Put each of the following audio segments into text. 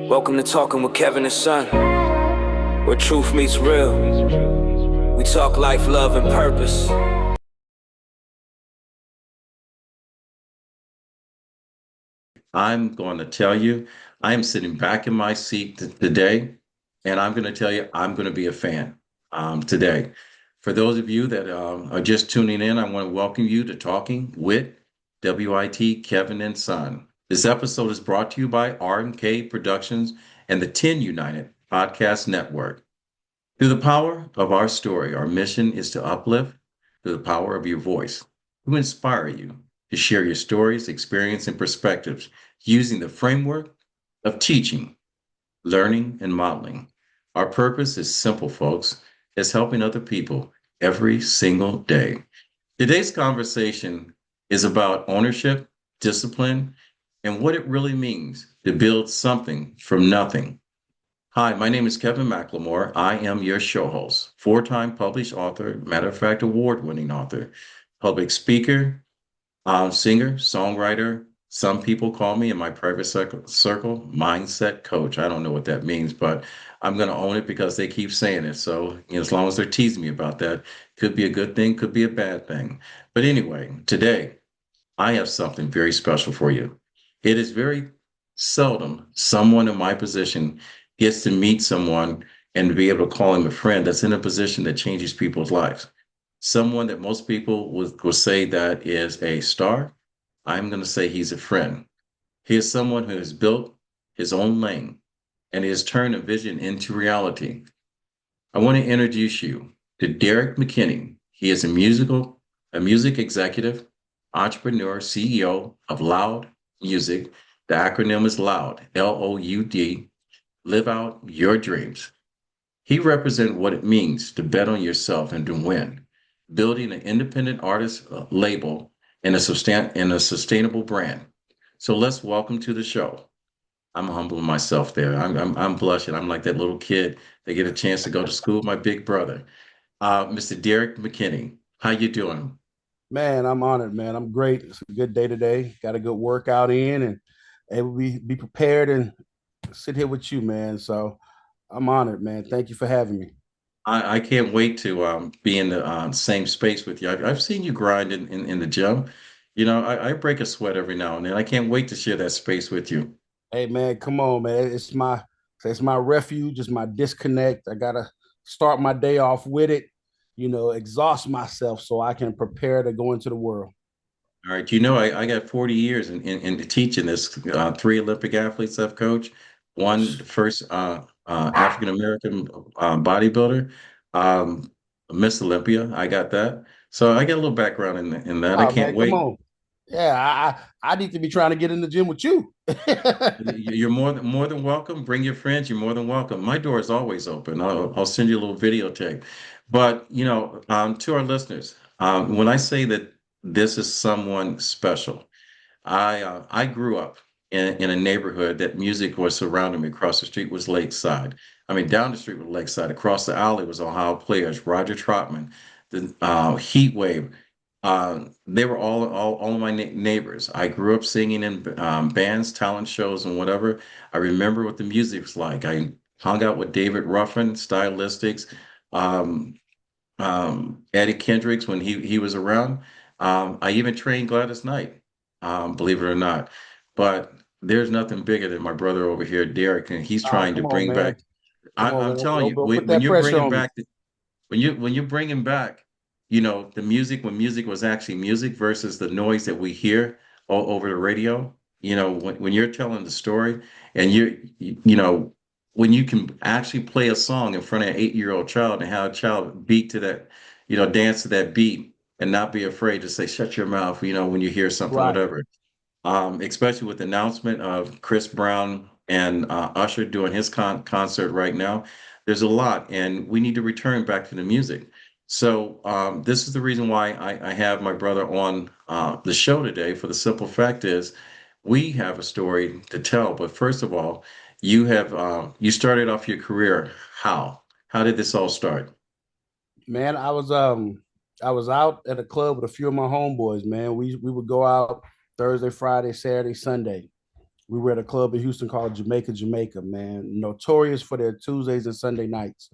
Welcome to Talking with Kevin Son, where truth meets real. We talk life, love, and purpose. I'm going to tell you, I am sitting back in my seat today, and I'm going to tell you, I'm going to be a fan today. For those of you that are just tuning in, I want to welcome you to Talking Wit WIT Kevin and Son. This episode is brought to you by R&K Productions and the 10 United Podcast Network. Through the power of our story, our mission is to uplift through the power of your voice, to inspire you to share your stories, experience, and perspectives using the framework of teaching, learning, and modeling. Our purpose is simple, folks. It's helping other people every single day. Today's conversation is about ownership, discipline, and what it really means to build something from nothing. Hi, my name is Kevin McLemore. I am your show host, four-time published author, matter of fact, award-winning author, public speaker, singer, songwriter. Some people call me in my private circle mindset coach. I don't know what that means, but I'm going to own it because they keep saying it. So, as long as they're teasing me about that, could be a good thing, could be a bad thing. But anyway, today I have something very special for you. It is very seldom someone in my position gets to meet someone and to be able to call him a friend that's in a position that changes people's lives. Someone that most people would say that is a star. I'm going to say he's a friend. He is someone who has built his own lane and he has turned a vision into reality. I want to introduce you to Derrick McKinney. He is a music executive, entrepreneur, CEO of LOUD Muzik. The acronym is LOUD, LOUD, live out your dreams. He represents what it means to bet on yourself and to win, building an independent artist label and a sustainable brand. So let's welcome to the show. I'm humbling myself there. I'm blushing. I'm like that little kid that get a chance to go to school with my big brother. Mr. Derrick McKinney, how you doing? Man, I'm honored, man. I'm great. It's a good day today. Got a good workout in and able to be prepared and sit here with you, man. So I'm honored, man. Thank you for having me. I can't wait to be in the same space with you. I've seen you grind in the gym. I break a sweat every now and then. I can't wait to share that space with you. Hey man, come on, man. It's my refuge, it's my disconnect. I gotta start my day off with it, exhaust myself so I can prepare to go into the world. All right, I got 40 years in teaching this. Three Olympic athletes I've coached. One, the first African American bodybuilder, um, Miss Olympia. I got that. So I got a little background in that. I Oh can't man, come wait. on. Yeah, I need to be trying to get in the gym with you. You're more than welcome. Bring your friends. You're more than welcome. My door is always open. I'll send you a little videotape. But to our listeners, when I say that this is someone special, I grew up in a neighborhood that music was surrounding me. Across the street was Lakeside. I mean, down the street was Lakeside. Across the alley was Ohio Players, Roger Trotman, the Heat Wave. They were all of my neighbors. I grew up singing in bands, talent shows, and whatever. I remember what the music was like. I hung out with David Ruffin, Stylistics, um, Eddie Kendricks when he was around. I even trained Gladys Knight, believe it or not. But there's nothing bigger than my brother over here, Derek, and he's Oh, trying to come on, bring back. man. Come on, I'm man. telling you, Don't put when that you're pressure bringing on me. back when you bring him back, the music when music was actually music versus the noise that we hear over the radio. When you're telling the story and when you can actually play a song in front of an 8-year-old child and have a child beat to that, dance to that beat and not be afraid to say, shut your mouth, when you hear something, Right. whatever. Especially with the announcement of Chris Brown and Usher doing his concert right now. There's a lot, and we need to return back to the music. So this is the reason why I have my brother on the show today. For the simple fact is, we have a story to tell. But first of all, you started off your career. How? How did this all start? Man, I was out at a club with a few of my homeboys, man. We would go out Thursday, Friday, Saturday, Sunday. We were at a club in Houston called Jamaica, man, notorious for their Tuesdays and Sunday nights.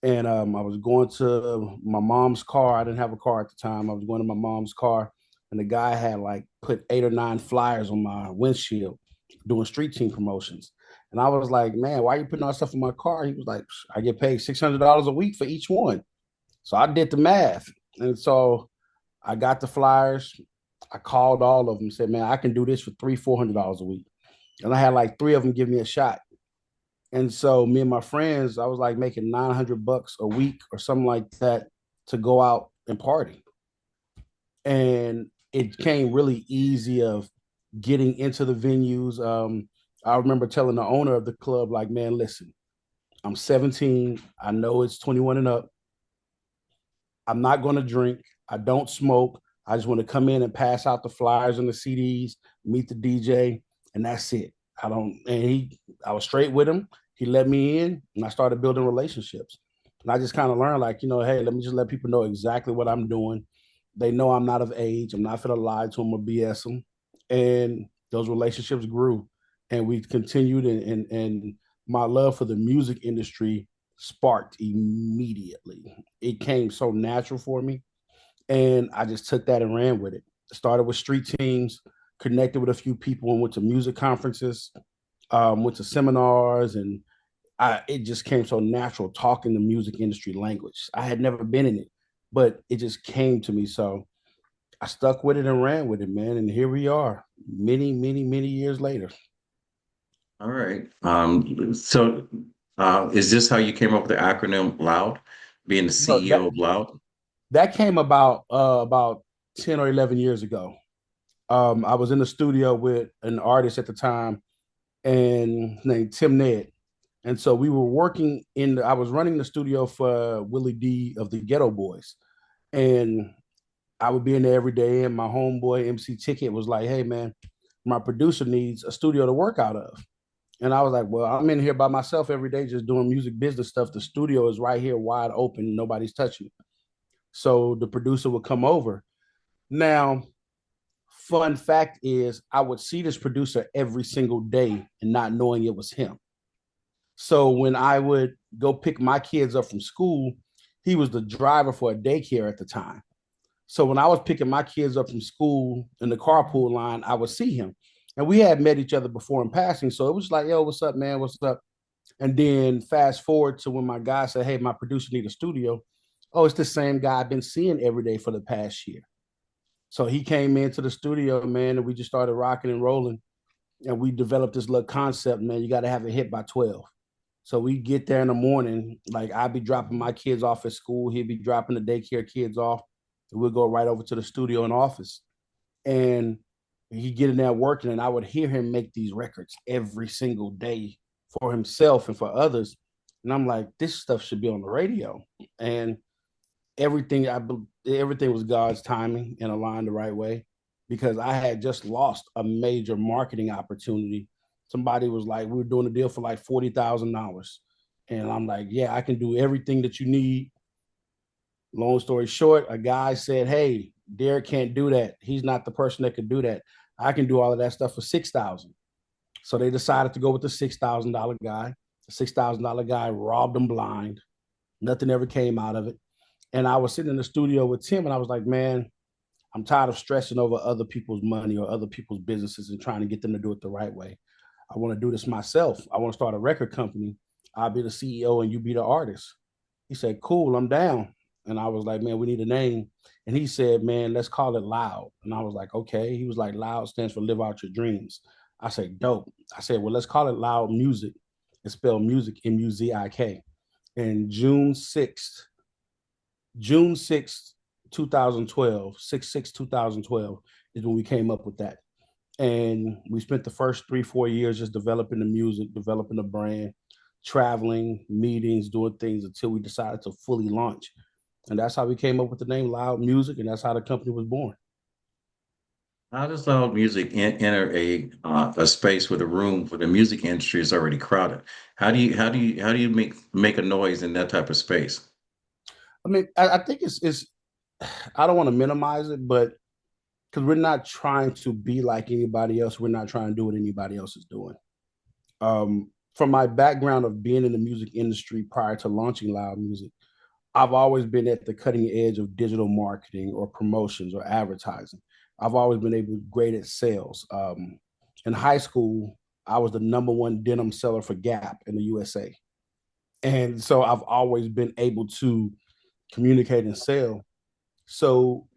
And I was going to my mom's car. I didn't have a car at the time. I was going to my mom's car, and the guy had like put 8 or 9 flyers on my windshield doing street team promotions. And I was like, man, why are you putting all that stuff in my car? He was like, I get paid $600 a week for each one. So I did the math. And so I got the flyers. I called all of them, said, man, I can do this for $300-400 a week. And I had like 3 of them give me a shot. And so me and my friends, I was like making $900 a week or something like that to go out and party. And it came really easy of getting into the venues. I remember telling the owner of the club, like, man, listen, I'm 17. I know it's 21 and up. I'm not going to drink. I don't smoke. I just want to come in and pass out the flyers and the CDs, meet the DJ, and that's it. I was straight with him. He let me in, and I started building relationships. And I just kind of learned, like, hey, let me just let people know exactly what I'm doing. They know I'm not of age. I'm not going to lie to them or BS them. And those relationships grew, and we continued, and my love for the music industry sparked immediately. It came so natural for me, and I just took that and ran with it. Started with street teams, connected with a few people, and went to music conferences, went to seminars, and it just came so natural talking the music industry language. I had never been in it, but it just came to me. So I stuck with it and ran with it, man. And here we are, many, many, many years later. All right. Is this how you came up with the acronym LOUD, being the No, CEO of LOUD? that came about 10 or 11 years ago. I was in the studio with an artist at the time and named Tim Ned. And so we were working I was running the studio for Willie D of the Ghetto Boys. And I would be in there every day. And my homeboy, MC Ticket, was like, hey, man, my producer needs a studio to work out of. And I was like, well, I'm in here by myself every day just doing music business stuff. The studio is right here wide open. Nobody's touching it. So the producer would come over. Now, fun fact is, I would see this producer every single day and not knowing it was him. So when I would go pick my kids up from school, he was the driver for a daycare at the time. So when I was picking my kids up from school in the carpool line, I would see him. And we had met each other before in passing. So it was like, yo, what's up, man? What's up? And then fast forward to when my guy said, hey, my producer need a studio. Oh, it's the same guy I've been seeing every day for the past year. So he came into the studio, man, and we just started rocking and rolling. And we developed this little concept, man. You got to have it hit by 12. So we get there in the morning, like I'd be dropping my kids off at school. He'd be dropping the daycare kids off. And we'd go right over to the studio and office. And he'd get in there working, and I would hear him make these records every single day for himself and for others. And I'm like, this stuff should be on the radio. And everything was God's timing and aligned the right way, because I had just lost a major marketing opportunity. Somebody was like, we were doing a deal for like $40,000. And I'm like, yeah, I can do everything that you need. Long story short, a guy said, hey, Derrick can't do that. He's not the person that could do that. I can do all of that stuff for $6,000. So they decided to go with the $6,000 guy. The $6,000 guy robbed them blind. Nothing ever came out of it. And I was sitting in the studio with Tim, and I was like, man, I'm tired of stressing over other people's money or other people's businesses and trying to get them to do it the right way. I want to do this myself. I want to start a record company. I'll be the CEO and you be the artist. He said, cool, I'm down. And I was like, man, we need a name. And he said, man, let's call it LOUD. And I was like, okay. He was like, LOUD stands for Live Out Your Dreams. I said, dope. I said, well, let's call it LOUD Muzik. It's spelled music, Muzik. And June 6th, 2012, 6/6/2012 is when we came up with that. And we spent the first 3-4 years just developing the music, developing the brand, traveling, meetings, doing things until we decided to fully launch. And that's how we came up with the name LOUD Muzik, and that's how the company was born. How does loud music enter a space where the room for the music industry is already crowded? How do you make a noise in that type of space? I mean, I think it's I don't want to minimize it, but because we're not trying to be like anybody else. We're not trying to do what anybody else is doing. From my background of being in the music industry prior to launching Loud Muzik, I've always been at the cutting edge of digital marketing or promotions or advertising. I've always been able to great at sales. In high school, I was the number one denim seller for Gap in the USA. And so I've always been able to communicate and sell. So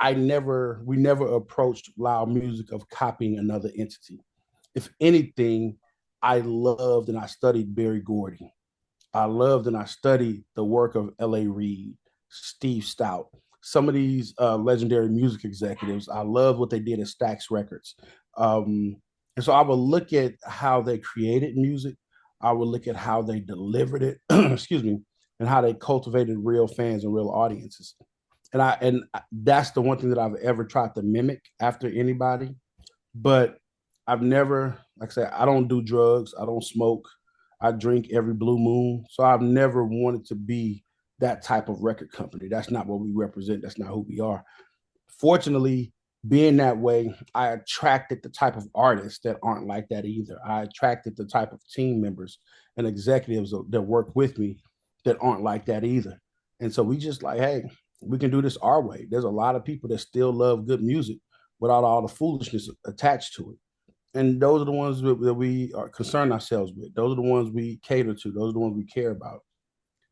we never approached Loud Muzik of copying another entity. If anything, I loved and I studied Berry Gordy. I loved and I studied the work of L.A. Reid, Steve Stout, some of these legendary music executives. I love what they did at Stax Records. And so I would look at how they created music. I would look at how they delivered it, excuse me, and how they cultivated real fans and real audiences. And that's the one thing that I've ever tried to mimic after anybody. But I've never, like I said, I don't do drugs. I don't smoke. I drink every blue moon. So I've never wanted to be that type of record company. That's not what we represent. That's not who we are. Fortunately, being that way, I attracted the type of artists that aren't like that either. I attracted the type of team members and executives that work with me that aren't like that either. And so we just like, hey, we can do this our way. There's a lot of people that still love good music without all the foolishness attached to it. And those are the ones that we are concerned ourselves with. Those are the ones we cater to. Those are the ones we care about.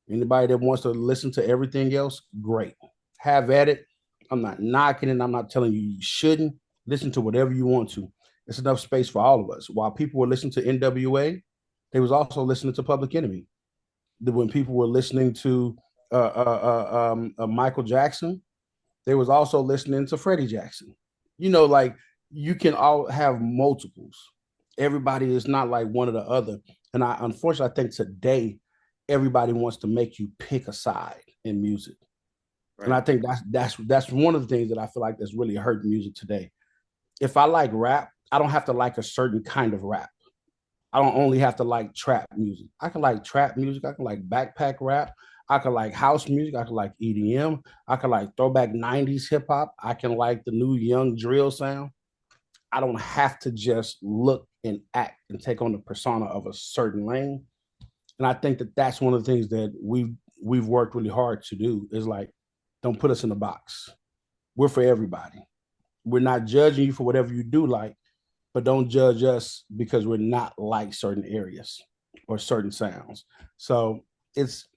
Anybody that wants to listen to everything else, great. Have at it. I'm not knocking it. I'm not telling you you shouldn't. Listen to whatever you want to. There's enough space for all of us. While people were listening to NWA, they was also listening to Public Enemy. When people were listening to Michael Jackson, they was also listening to Freddie Jackson. Like you can all have multiples. Everybody is not like one or the other. And unfortunately, I think today everybody wants to make you pick a side in music. Right. And I think that's one of the things that I feel like that's really hurting music today. If I like rap, I don't have to like a certain kind of rap. I don't only have to like trap music. I can like trap music. I can like backpack rap. I can like house music. I can like EDM. I can like throwback 90s hip hop. I can like the new young drill sound. I don't have to just look and act and take on the persona of a certain lane. And I think that that's one of the things that we've worked really hard to do is like, don't put us in a box. We're for everybody. We're not judging you for whatever you do like, but don't judge us because we're not like certain areas or certain sounds. So it's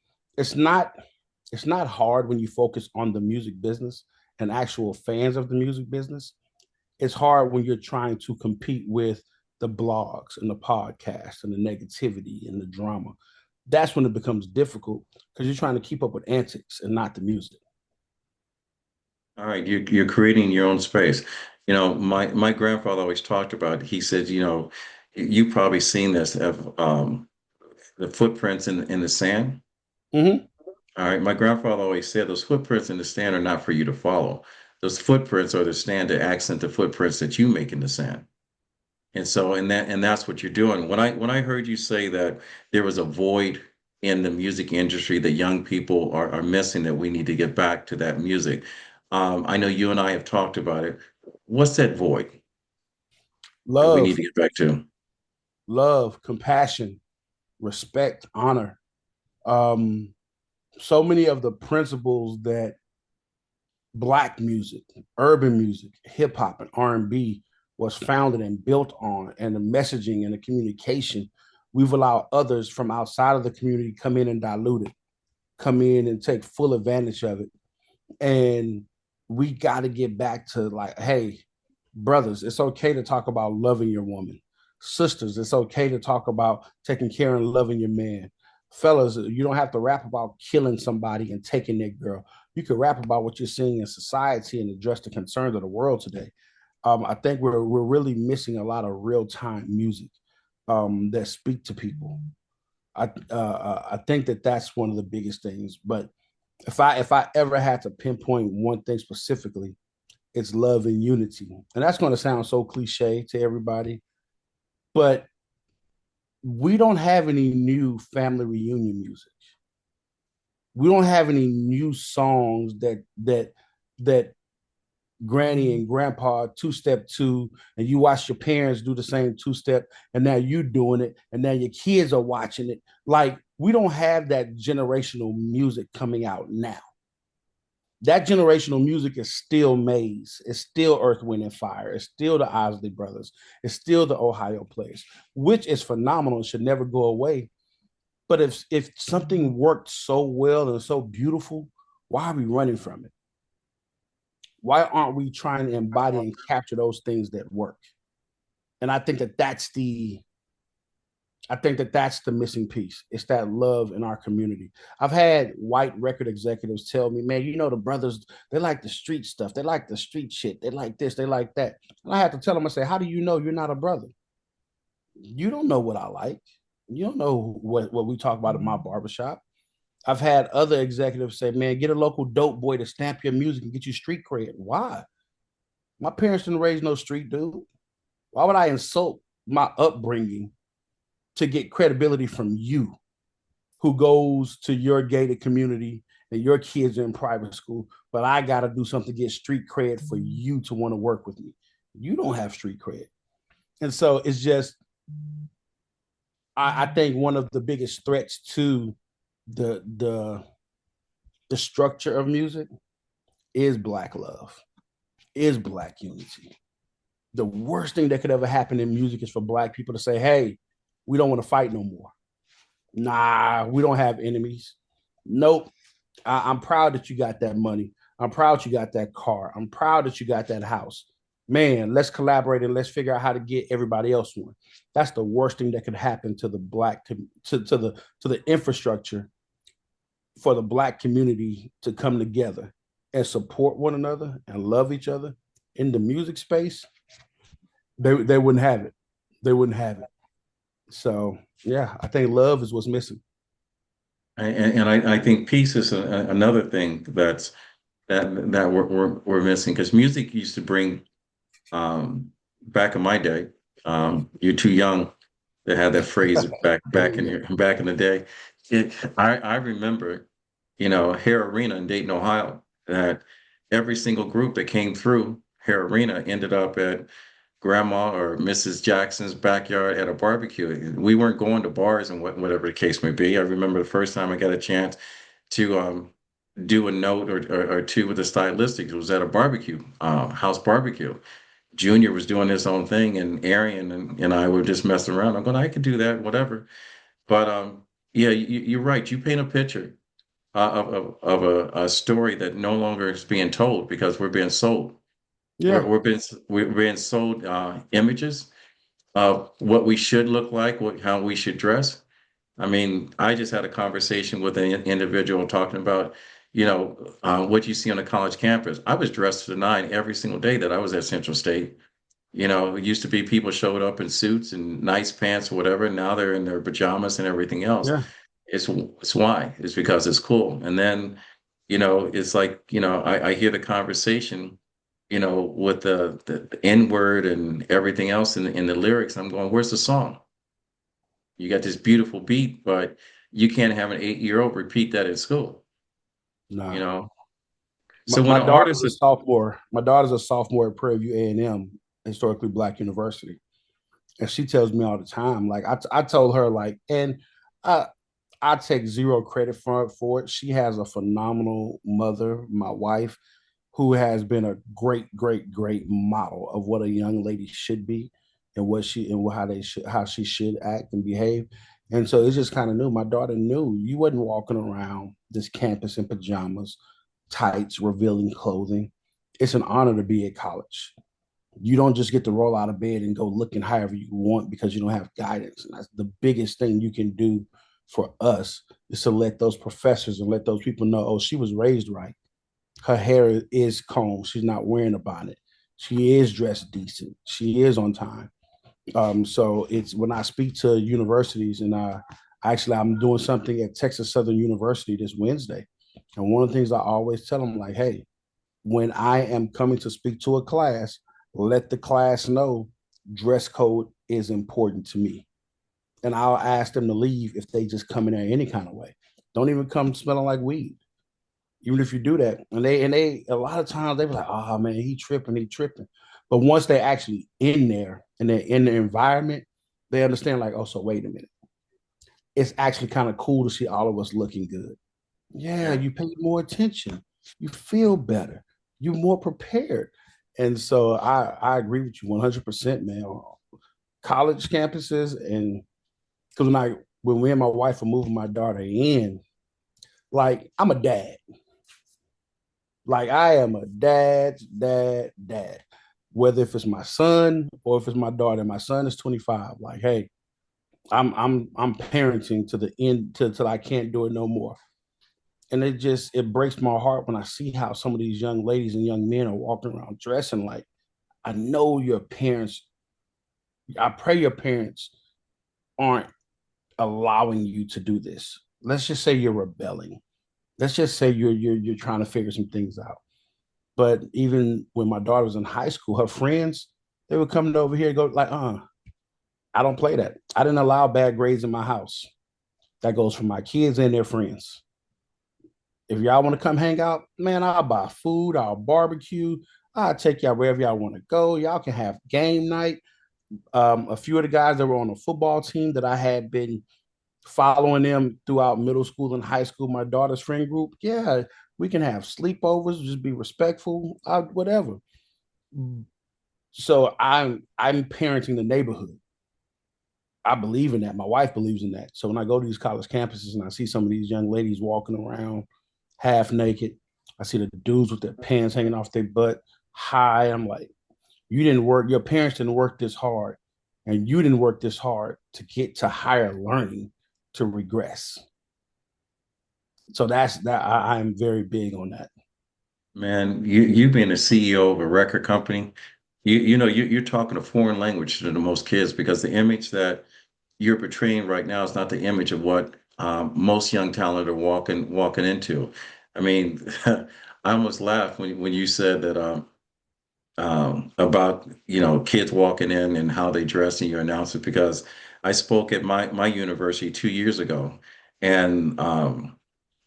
not hard when you focus on the music business and actual fans of the music business. It's hard when you're trying to compete with the blogs and the podcasts and the negativity and the drama. That's when it becomes difficult because you're trying to keep up with antics and not the music. All right, you're creating your own space. My grandfather always talked about, he said, you probably seen this of the footprints in the sand. Mm-hmm. All right, my grandfather always said those footprints in the sand are not for you to follow. Those footprints are the stand to accent the footprints that you make in the sand. And so, and that's what you're doing. When I heard you say that there was a void in the music industry that young people are missing, that we need to get back to that music. I know you and I have talked about it. What's that void that we need Love, to get back to? love, compassion, respect, honor. Um, so many of the principles that Black music, urban music, hip hop, and R&B was founded and built on, and the messaging and the communication, we've allowed others from outside of the community come in and dilute it, come in and take full advantage of it. And we got to get back to like, hey, brothers, it's okay to talk about loving your woman. Sisters, it's okay to talk about taking care and loving your man. Fellas, you don't have to rap about killing somebody and taking their girl. You can rap about what you're seeing in society and address the concerns of the world today. I think we're really missing a lot of real time music that speak to people. I think that that's one of the biggest things. But if I ever had to pinpoint one thing specifically, it's love and unity. And that's going to sound so cliche to everybody, but we don't have any new family reunion music. We don't have any new songs that granny and grandpa two-step two, and you watch your parents do the same two-step, and now you doing it, and now your kids are watching it. Like, we don't have that generational music coming out now. That generational music is still Maze, it's still Earth, Wind, and Fire, it's still the Isley Brothers, it's still the Ohio Players, which is phenomenal and should never go away. But if something worked so well and so beautiful, why are we running from it? Why aren't we trying to embody and capture those things that work? And I think that that's the missing piece. It's that love in our community. I've had white record executives tell me, man, you know, the brothers, they like the street stuff. They like the street shit. They like this, they like that. And I have to tell them, I say, how do you know you're not a brother? You don't know what I like. You don't know what we talk about in my barbershop. I've had other executives say, man, get a local dope boy to stamp your music and get you street cred. Why? My parents didn't raise no street dude. Why would I insult my upbringing to get credibility from you, who goes to your gated community and your kids are in private school, but I got to do something to get street cred for you to want to work with me? You don't have street cred. And so it's just, I think one of the biggest threats to the structure of music is Black love, is Black unity. The worst thing that could ever happen in music is for Black people to say, hey, we don't want to fight no more. Nah, we don't have enemies. Nope. I'm proud that you got that money. I'm proud you got that car. I'm proud that you got that house. Man, let's collaborate and let's figure out how to get everybody else one. That's the worst thing that could happen to the Black to the infrastructure for the Black community to come together and support one another and love each other in the music space. They wouldn't have it. They wouldn't have it. So yeah, I think love is what's missing. And I think peace is another thing that we're missing, because music used to bring, back in my day, you're too young to have that phrase back in the day. I remember, Hare Arena in Dayton, Ohio, that every single group that came through Hare Arena ended up at Grandma or Mrs. Jackson's backyard at a barbecue. We weren't going to bars and whatever the case may be. I remember the first time I got a chance to do a note or two with the stylistics. It was at a barbecue, house barbecue. Junior was doing his own thing, and Arian and I were just messing around. I'm going, I could do that, whatever. But yeah, you're right. You paint a picture of a story that no longer is being told because we're being sold. Yeah. We're being sold images of what we should look like, how we should dress. I mean, I just had a conversation with an individual talking about, what you see on a college campus. I was dressed to the nine every single day that I was at Central State. It used to be people showed up in suits and nice pants or whatever. Now they're in their pajamas and everything else. Yeah. It's why. It's because it's cool. And then, it's like, I hear the conversation, with the N word and everything else in the lyrics. I'm going, where's the song? You got this beautiful beat, but you can't have an 8-year-old repeat that at school. No. So my when an artist daughter's a sophomore. My daughter's a sophomore at Prairie View A&M, historically Black university, and she tells me all the time. Like I told her, like, and I take zero credit for it. She has a phenomenal mother, my wife, who has been a great, great, great model of what a young lady should be and how she should act and behave. And so it's just kind of new. My daughter knew you wasn't walking around this campus in pajamas, tights, revealing clothing. It's an honor to be at college. You don't just get to roll out of bed and go looking however you want because you don't have guidance. And that's the biggest thing you can do for us, is to let those professors and let those people know, oh, she was raised right. Her hair is combed. She's not wearing a bonnet. She is dressed decent. She is on time. So it's when I speak to universities, and I'm doing something at Texas Southern University this Wednesday. And one of the things I always tell them, like, hey, when I am coming to speak to a class, let the class know dress code is important to me. And I'll ask them to leave if they just come in there any kind of way. Don't even come smelling like weed. Even if you do that, and they a lot of times they be like, oh man, he tripping, he tripping. But once they're actually in there and they're in the environment, they understand like, oh, so wait a minute. It's actually kind of cool to see all of us looking good. Yeah, Yeah. you pay more attention, you feel better, you're more prepared. And so I agree with you 100%, man. College campuses, and because when me and my wife are moving my daughter in, like I'm a dad. Like I am a dad. Whether if it's my son or if it's my daughter. My son is 25. Like, hey, I'm parenting to the end till I can't do it no more. And it breaks my heart when I see how some of these young ladies and young men are walking around dressing like, I know your parents, I pray your parents aren't allowing you to do this. Let's just say you're rebelling. Let's just say you're trying to figure some things out. But even when my daughter was in high school, her friends, they would come over here and go like, I don't play that. I didn't allow bad grades in my house. That goes for my kids and their friends. If y'all want to come hang out, man, I'll buy food, I'll barbecue, I'll take y'all wherever y'all want to go. Y'all can have game night. A few of the guys that were on the football team that I had been following them throughout middle school and high school, my daughter's friend group, yeah, we can have sleepovers, just be respectful, whatever. So I'm parenting the neighborhood. I believe in that. My wife believes in that. So when I go to these college campuses and I see some of these young ladies walking around half naked, I see the dudes with their pants hanging off their butt high. I'm like, you didn't work, your parents didn't work this hard, and you didn't work this hard to get to higher learning to regress. So that's that. I'm very big on that. Man, you being a CEO of a record company, you're talking a foreign language to the most kids because the image that you're portraying right now is not the image of what most young talent are walking into. I mean, I almost laughed when you said that about kids walking in and how they dress and your announcement because I spoke at my university 2 years ago, and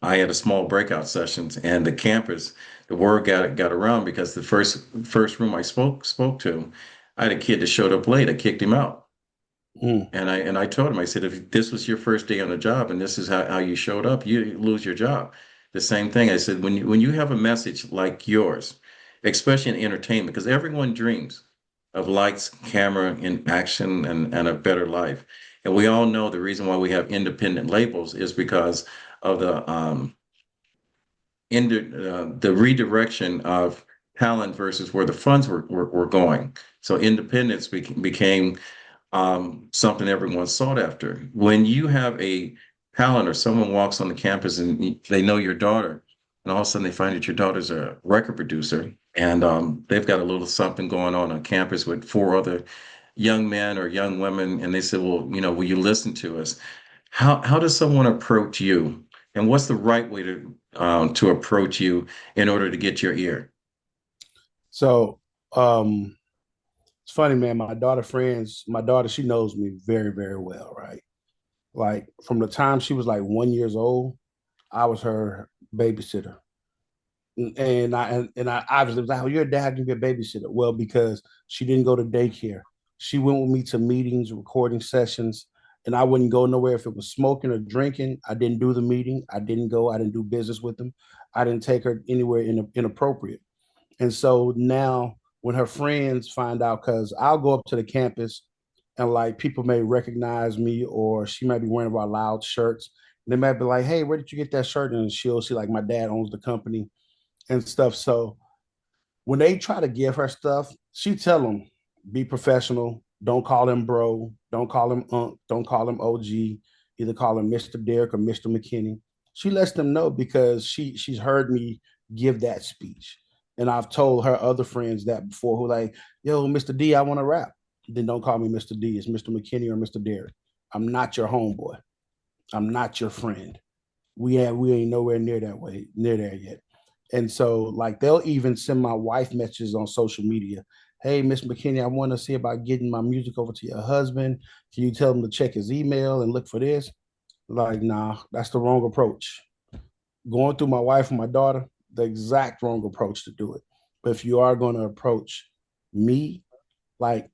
I had a small breakout sessions, and the campus, the word got around because the first room I spoke to, I had a kid that showed up late. I kicked him out. Mm. And I told him, I said, if this was your first day on the job and this is how you showed up, you lose your job. The same thing. I said, when you have a message like yours, especially in entertainment, because everyone dreams of lights, camera, and action and a better life. And we all know the reason why we have independent labels is because of the redirection of talent versus where the funds were going. So independence became something everyone sought after. When you have a talent or someone walks on the campus and they know your daughter, and all of a sudden they find that your daughter's a record producer, and they've got a little something going on campus with four other young men or young women, and they said, "Well, will you listen to us?" How does someone approach you, and what's the right way to approach you in order to get your ear? So it's funny, man. My daughter, she knows me very, very well, right? Like from the time she was like 1 years old, I was her babysitter. And I obviously was like, oh, your dad can be a babysitter. Well, because she didn't go to daycare. She went with me to meetings, recording sessions, and I wouldn't go nowhere if it was smoking or drinking. I didn't do the meeting. I didn't go. I didn't do business with them. I didn't take her anywhere inappropriate. And so now when her friends find out, because I'll go up to the campus and like people may recognize me or she might be wearing our loud shirts. They might be like, hey, where did you get that shirt? And she'll see like my dad owns the company and stuff. So when they try to give her stuff, she tell them, be professional. Don't call him bro. Don't call him unc. Don't call him OG. Either call him Mr. Derrick or Mr. McKinney. She lets them know because she's heard me give that speech. And I've told her other friends that before who like, yo, Mr. D, I want to rap. Then don't call me Mr. D. It's Mr. McKinney or Mr. Derrick. I'm not your homeboy. I'm not your friend. We ain't nowhere near there yet. And so like they'll even send my wife messages on social media. Hey, Miss McKinney, I want to see about getting my music over to your husband. Can you tell him to check his email and look for this? Like, nah, that's the wrong approach. going through my wife and my daughter, the exact wrong approach to do it. But if you are going to approach me, like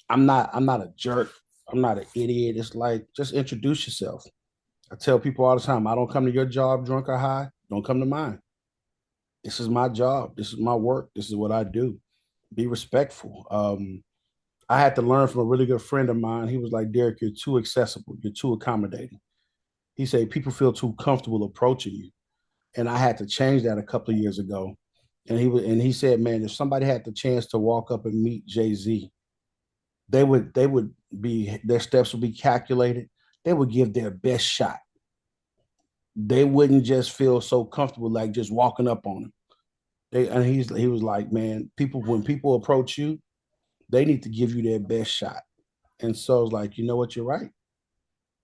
I'm not a jerk. I'm not an idiot. It's like just introduce yourself. I tell people all the time, I don't come to your job drunk or high. Don't come to mine. This is my job. This is my work. This is what I do. Be respectful. I had to learn from a really good friend of mine. He was like, Derrick, you're too accessible. You're too accommodating. He said people feel too comfortable approaching you. And I had to change that a couple of years ago. And he said, man, if somebody had the chance to walk up and meet Jay-Z, they would be their steps would be calculated. They would give their best shot. They wouldn't just feel so comfortable like just walking up on him. He was like, man, people when people approach you, they need to give you their best shot. And so it's like, you know what, you're right.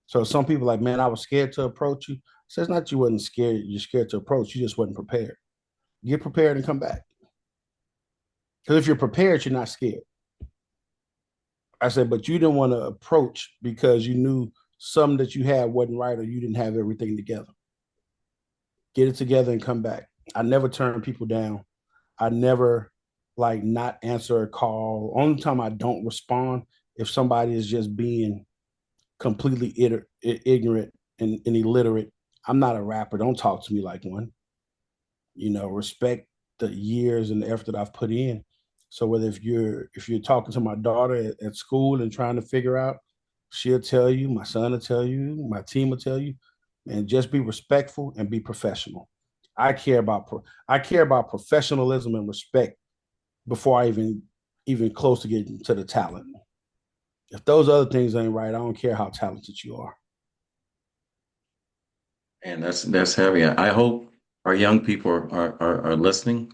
So some people like, man, I was scared to approach you. So it's not you wasn't scared, you're scared to approach, you just wasn't prepared. Get prepared and come back. Because if you're prepared, you're not scared. I said, but you didn't want to approach because you knew something that you had wasn't right or you didn't have everything together. Get it together and come back. I never turn people down. I never like not answer a call. Only time I don't respond if somebody is just being completely ignorant and illiterate. I'm not a rapper. Don't talk to me like one. Respect the years and the effort that I've put in. So whether if you're talking to my daughter at school and trying to figure out, she'll tell you, my son will tell you, my team will tell you, and just be respectful and be professional. I care about professionalism and respect before I even close to getting to the talent. If those other things ain't right, I don't care how talented you are. And that's heavy. I hope our young people are listening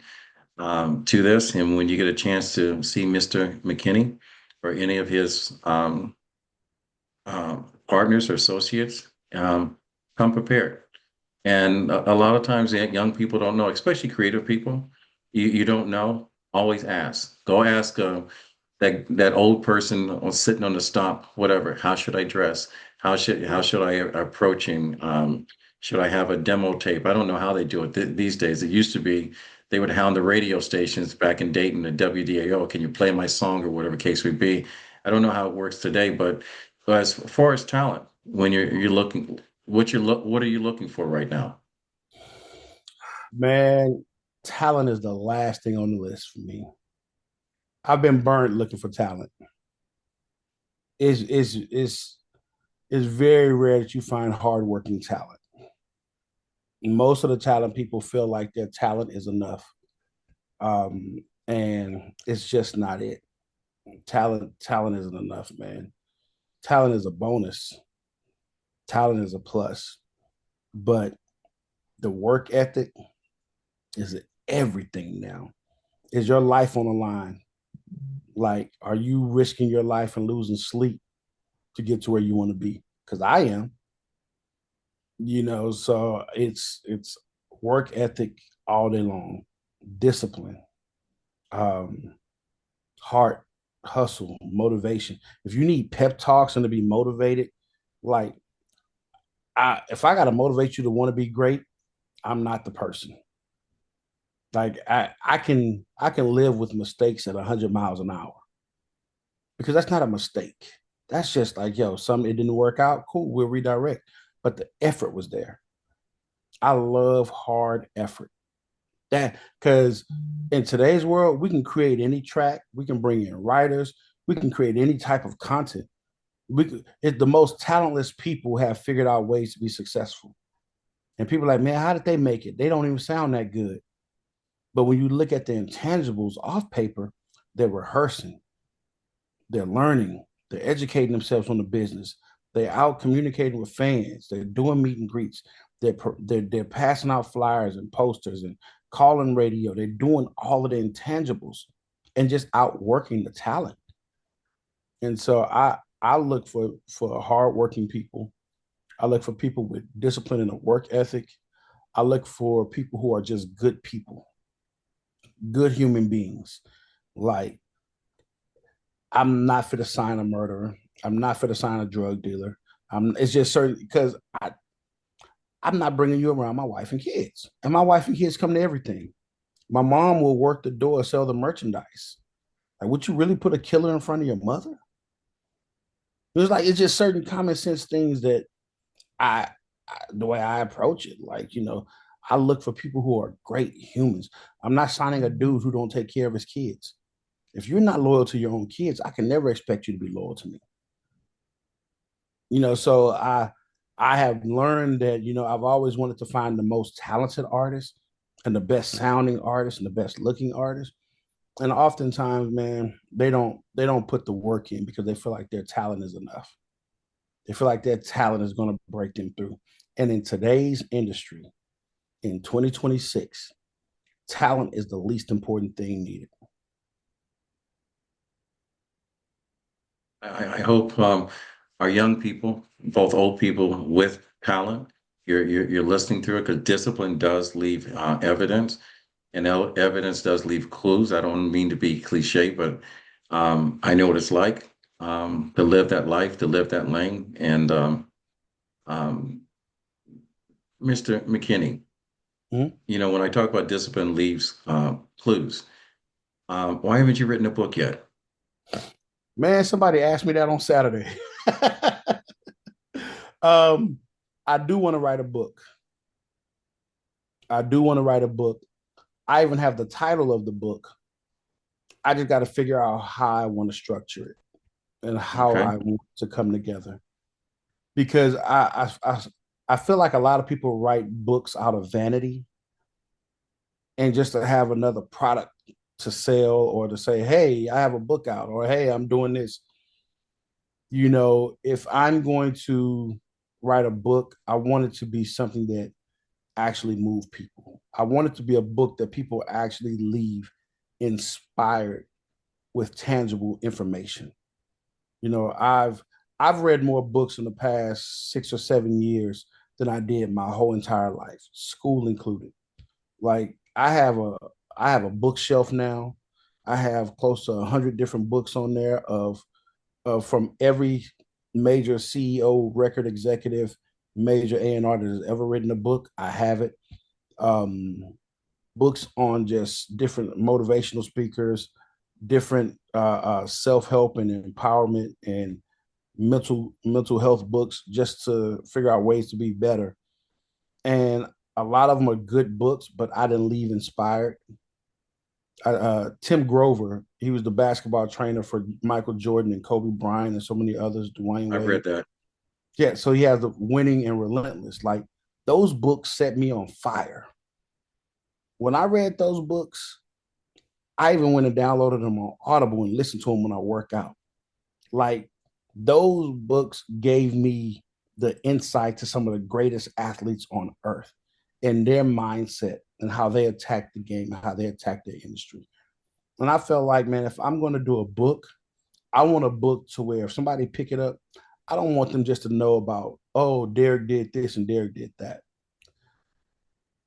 to this. And when you get a chance to see Mr. McKinney or any of his partners or associates, come prepared. And a lot of times, young people don't know, especially creative people. You don't know. Always ask. Go ask that old person sitting on the stop, whatever. How should I dress? How should I approach him? Should I have a demo tape? I don't know how they do it these days. It used to be they would hound the radio stations back in Dayton, the WDAO. Can you play my song or whatever case would be? I don't know how it works today, but as far as talent, when you're looking, what are you looking for right now? Man, talent is the last thing on the list for me. I've been burnt looking for talent. It's very rare that you find hardworking talent. Most of the talent people feel like their talent is enough, and it's just not it. Talent isn't enough, man. Talent is a bonus. Talent is a plus, but the work ethic is everything now. Is your life on the line? Like, are you risking your life and losing sleep to get to where you want to be? Because I am. So it's work ethic all day long, discipline, um, heart, hustle, motivation. If you need pep talks and to be motivated, like if I gotta motivate you to want to be great, I'm not the person. Like I can live with mistakes at 100 miles an hour because that's not a mistake. That's just like, yo, something it didn't work out. Cool, we'll redirect. But the effort was there. I love hard effort. That because in today's world, we can create any track, we can bring in writers, we can create any type of content. The most talentless people have figured out ways to be successful. And people are like, man, how did they make it? They don't even sound that good. But when you look at the intangibles off paper, they're rehearsing, they're learning, they're educating themselves on the business, they're out communicating with fans, they're doing meet and greets, they're passing out flyers and posters and calling radio, they're doing all of the intangibles and just outworking the talent. And so I look for hardworking people. I look for people with discipline and a work ethic. I look for people who are just good people, good human beings. Like I'm not for to sign a murderer. I'm not for to sign a drug dealer. It's just certain because I'm not bringing you around my wife and kids. And my wife and kids come to everything. My mom will work the door, sell the merchandise. Like, would you really put a killer in front of your mother? It's just certain common sense things that the way I approach it. Like, I look for people who are great humans. I'm not signing a dude who don't take care of his kids. If you're not loyal to your own kids, I can never expect you to be loyal to me. So I have learned that, I've always wanted to find the most talented artists and the best sounding artists and the best looking artists. And oftentimes, man, they don't put the work in because they feel like their talent is enough. They feel like their talent is going to break them through. And in today's industry, in 2026, talent is the least important thing needed. I hope our young people, both old people with talent, you're listening through it because discipline does leave evidence, and evidence does leave clues. I don't mean to be cliche, but I know what it's like to live that life, to live that lane. And um, Mr. McKinney, Mhm. when I talk about discipline leaves clues, why haven't you written a book yet? Man, somebody asked me that on Saturday. um, I do want to write a book. I do want to write a book. I even have the title of the book. I just got to figure out how I want to structure it and how Okay. I want to come together. Because I feel like a lot of people write books out of vanity and just to have another product to sell or to say, hey, I have a book out, or hey, I'm doing this. If I'm going to write a book, I want it to be something that actually move people. I want it to be a book that people actually leave inspired with tangible information. I've read more books in the past 6 or 7 years than I did my whole entire life, school included. Like I have a bookshelf now. I have close to 100 different books on there of from every major CEO, record executive, major A&R that has ever written a book. I have it. Um, Books on just different motivational speakers, different self-help and empowerment and mental health books, just to figure out ways to be better. And a lot of them are good books, but I didn't leave inspired. Tim Grover, he was the basketball trainer for Michael Jordan and Kobe Bryant and so many others, Dwayne I've Wade. read that. Yeah, so he has the Winning and Relentless. Like, those books set me on fire. When I read those books, I even went and downloaded them on Audible and listened to them when I work out. Like, those books gave me the insight to some of the greatest athletes on earth and their mindset and how they attack the game and how they attack the industry. And I felt like, man, if I'm going to do a book, I want a book to where if somebody pick it up, I don't want them just to know about, oh, Derrick did this and Derrick did that.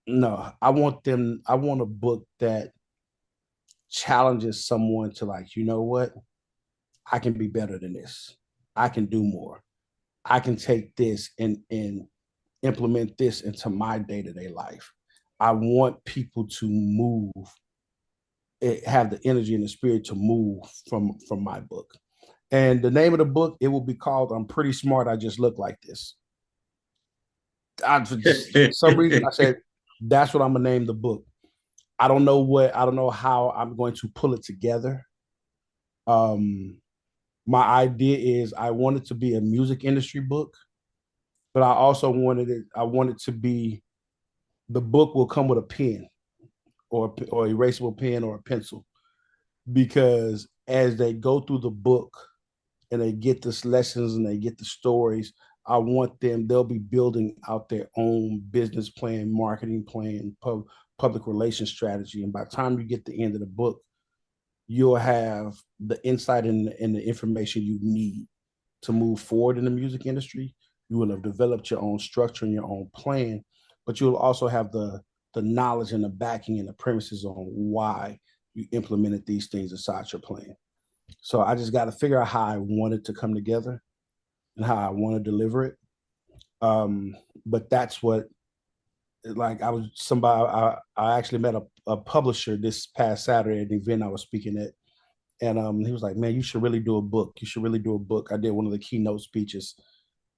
No, I want a book that challenges someone to, like, you know what? I can be better than this. I can do more. I can take this and implement this into my day-to-day life. I want people to move, have the energy and the spirit to move from my book. And the name of the book, it will be called "I'm Pretty Smart. I Just Look Like This." For some reason, I said that's what I'm gonna name the book. I don't know how I'm going to pull it together. Um, my idea is I want it to be a music industry book, but I wanted to be, the book will come with a pen or erasable pen or a pencil, because as they go through the book and they get the lessons and they get the stories, they'll be building out their own business plan, marketing plan, public relations strategy. And by the time you get to the end of the book, you'll have the insight and the information you need to move forward in the music industry. You will have developed your own structure and your own plan, but you'll also have the knowledge and the backing and the premises on why you implemented these things inside your plan. So I just got to figure out how I want it to come together and how I want to deliver it. But like I was somebody I actually met a publisher this past Saturday at an event I was speaking at. And he was like, man, you should really do a book. You should really do a book. I did one of the keynote speeches.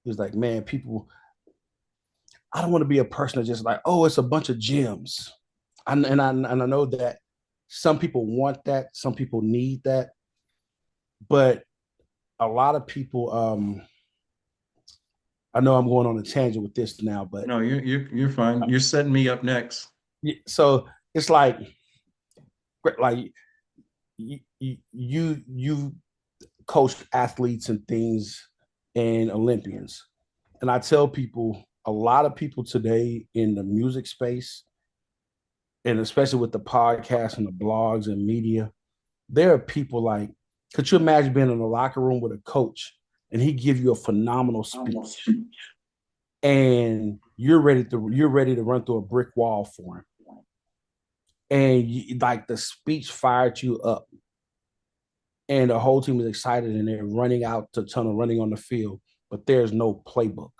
He was like, man, people, I don't want to be a person that's just like, oh, it's a bunch of gems. And I know that some people want that, some people need that, but a lot of people, I know I'm going on a tangent with this now, but No, you're fine. You're setting me up next. so it's like you coached athletes and things and Olympians. And I tell people, a lot of people today in the music space, and especially with the podcasts and the blogs and media, there are people like, could you imagine being in a locker room with a coach and he give you a phenomenal speech and you're ready to run through a brick wall for him. And like the speech fired you up and the whole team is excited and they're running out the tunnel, running on the field, but there's no playbook.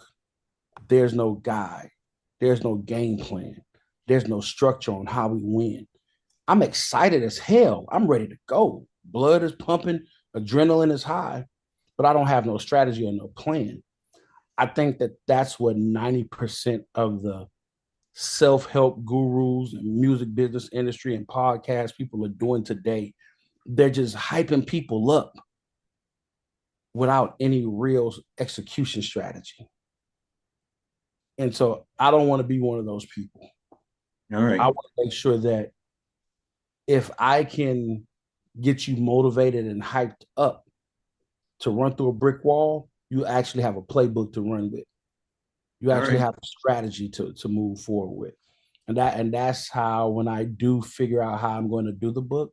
There's no guide. There's no game plan. There's no structure on how we win. I'm excited as hell. I'm ready to go. Blood is pumping, adrenaline is high, but I don't have no strategy or no plan. I think that that's what 90% of the self-help gurus and music business industry and podcast people are doing today. They're just hyping people up without any real execution strategy. And so I don't want to be one of those people. All right. I want to make sure that if I can get you motivated and hyped up to run through a brick wall, you actually have a playbook to run with. You actually have a strategy to move forward with. And that's how, when I do figure out how I'm going to do the book,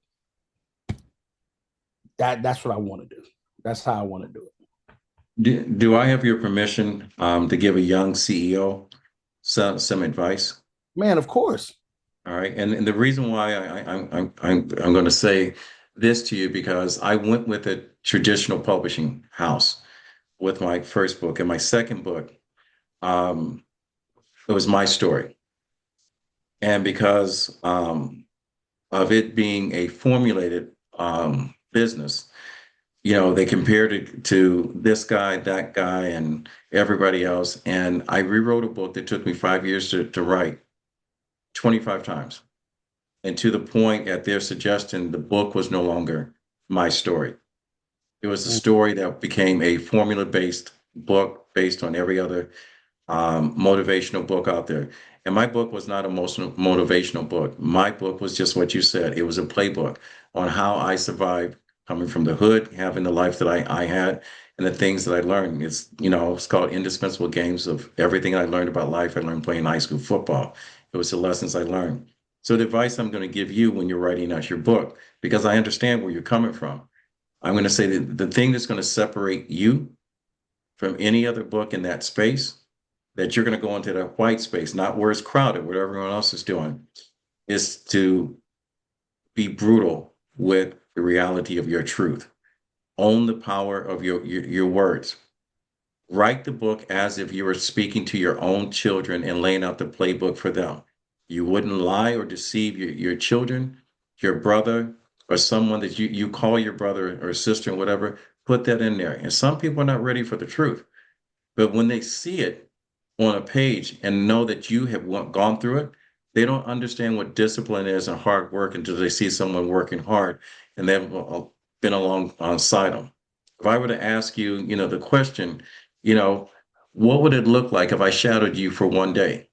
that's what I want to do. That's how I want to do it. Do I have your permission to give a young CEO some advice? Man, of course. All right, and the reason why I'm going to say this to you because I went with a traditional publishing house with my first book, and my second book, it was my story, and because of it being a formulated business, you know, they compared it to this guy, that guy, and everybody else. And I rewrote a book that took me 5 years to write 25 times. And to the point, at their suggestion, the book was no longer my story. It was a story that became a formula-based book based on every other motivational book out there. And my book was not a motivational book. My book was just what you said. It was a playbook on how I survived coming from the hood, having the life that I had, and the things that I learned. It's called Indispensable Games of everything I learned about life. I learned playing high school football. It was the lessons I learned. So the advice I'm going to give you when you're writing out your book, because I understand where you're coming from, I'm going to say that the thing that's going to separate you from any other book in that space, that you're going to go into that white space, not where it's crowded, what everyone else is doing, is to be brutal with the reality of your truth. Own the power of your words. Write the book as if you were speaking to your own children and laying out the playbook for them. You wouldn't lie or deceive your children, your brother, or someone that you call your brother or sister and whatever. Put that in there. And some people are not ready for the truth. But when they see it on a page and know that you have gone through it, they don't understand what discipline is and hard work until they see someone working hard and they've been alongside them. If I were to ask you, the question, what would it look like if I shadowed you for one day?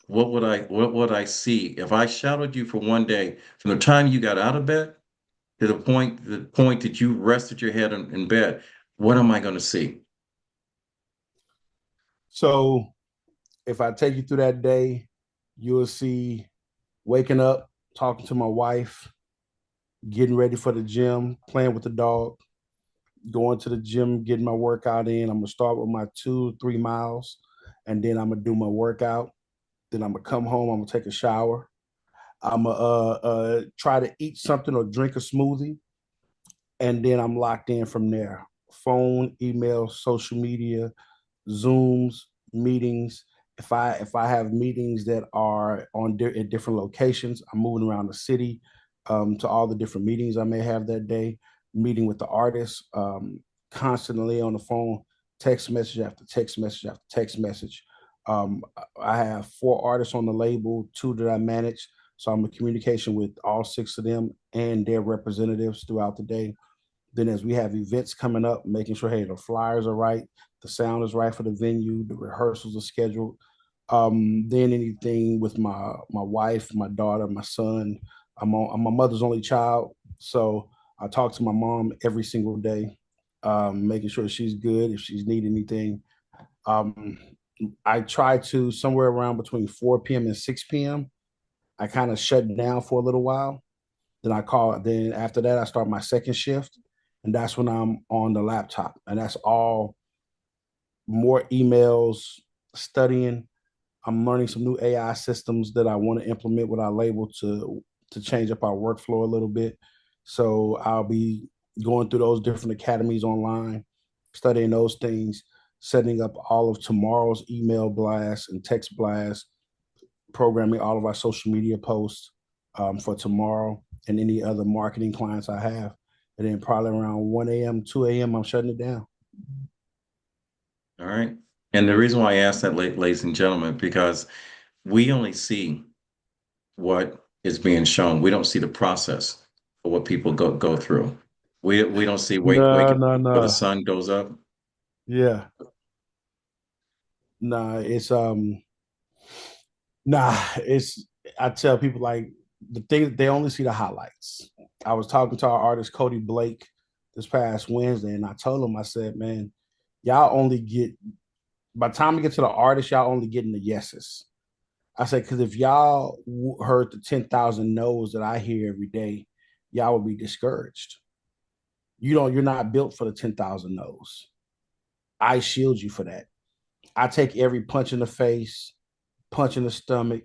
What would I see if I shadowed you for one day from the time you got out of bed to the point that you rested your head in bed? What am I going to see? So if I take you through that day, you'll see waking up, talking to my wife, getting ready for the gym, playing with the dog, going to the gym, getting my workout in. I'm gonna start with my 2-3 miles, and then I'm gonna do my workout. Then I'm gonna come home. I'm gonna take a shower. I'm gonna try to eat something or drink a smoothie, and then I'm locked in from there. Phone, email, social media, Zooms, meetings, If I have meetings that are at different locations, I'm moving around the city to all the different meetings I may have that day. Meeting with the artists, constantly on the phone, text message after text message after text message. I have 4 artists on the label, 2 that I manage, so I'm in communication with all 6 of them and their representatives throughout the day. Then as we have events coming up, making sure, hey, the flyers are right, the sound is right for the venue, the rehearsals are scheduled. Then anything with my wife, my daughter, my son. I'm my mother's only child, so I talk to my mom every single day, making sure she's good if she's need anything. Um, I try to somewhere around between 4 p.m. and 6 p.m. I kind of shut down for a little while. Then I call. Then after that, I start my second shift, and that's when I'm on the laptop, and that's all more emails, studying. I'm learning some new AI systems that I want to implement with our label to change up our workflow a little bit. So I'll be going through those different academies online, studying those things, setting up all of tomorrow's email blasts and text blasts, programming all of our social media posts for tomorrow and any other marketing clients I have. And then probably around 1 a.m., 2 a.m., I'm shutting it down. All right. And the reason why I asked that, ladies and gentlemen, because we only see what is being shown. We don't see the process of what people go through. We don't see No, waking no, before the no. sun goes up. Yeah. Nah, it's I tell people like the thing they only see the highlights. I was talking to our artist Cody Blake this past Wednesday, and I told him, I said, man, y'all only get by the time we get to the artist, y'all only getting the yeses. I said, because if y'all heard the 10,000 no's that I hear every day, y'all would be discouraged. You're not built for the 10,000 no's. I shield you for that. I take every punch in the face, punch in the stomach,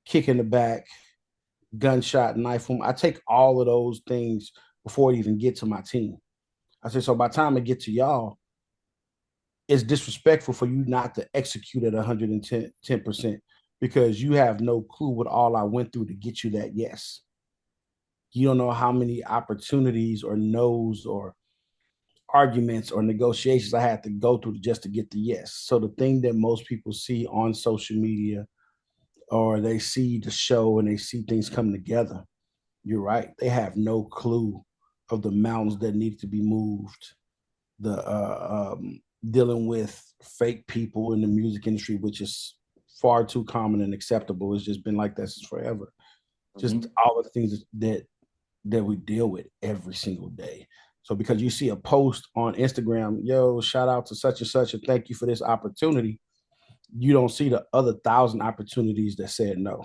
kick in the back, gunshot, knife wound. I take all of those things before it even get to my team. I said, so by the time it get to y'all, it's disrespectful for you not to execute at 110% because you have no clue what all I went through to get you that yes. You don't know how many opportunities or no's or arguments or negotiations I had to go through just to get the yes. So the thing that most people see on social media or they see the show and they see things come together, you're right. They have no clue of the mountains that need to be moved, the dealing with fake people in the music industry, which is far too common and acceptable. It's just been like that since forever. Mm-hmm. Just all the things that we deal with every single day. So because you see a post on Instagram, yo, shout out to such and such, and thank you for this opportunity, you don't see the other 1,000 opportunities that said no.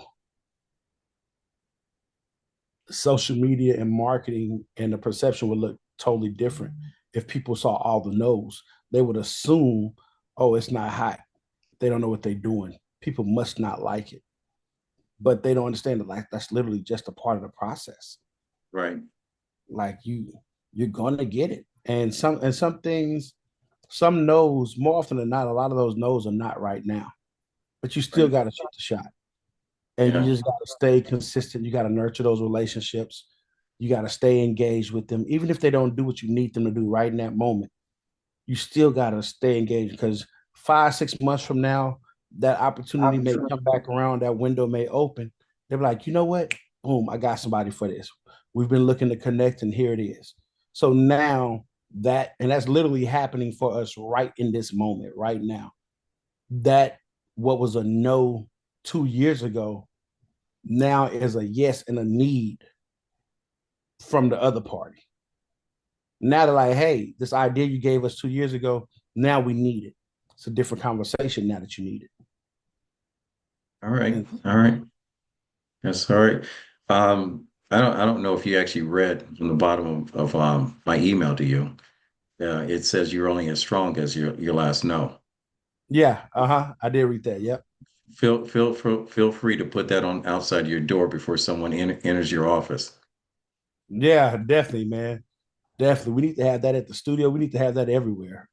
Social media and marketing and the perception would look totally different if people saw all the no's. They would assume, oh, it's not hot. They don't know what they're doing. People must not like it. But they don't understand that like that's literally just a part of the process. Right. Like you're gonna get it. And some things, some no's, more often than not, a lot of those no's are not right now. But you still Right. gotta shoot the shot. And you Yeah. just gotta stay consistent. You gotta nurture those relationships. You gotta stay engaged with them. Even if they don't do what you need them to do right in that moment, you still gotta stay engaged because 5, 6 months from now, that opportunity may come back around, that window may open. They're like, you know what? Boom, I got somebody for this. We've been looking to connect, and here it is. So now that's literally happening for us right in this moment, right now. That what was a no 2 years ago now is a yes and a need from the other party. Now they're like, hey, this idea you gave us 2 years ago, now we need it. It's a different conversation now that you need it. All right. And All right. That's all right. I don't know if you actually read from the bottom of my email to you. It says you're only as strong as your last no. yeah, I did read that. Yep. Feel free to put that on outside your door before someone enters your office. Yeah, definitely, man. Definitely. We need to have that at the studio. We need to have that everywhere.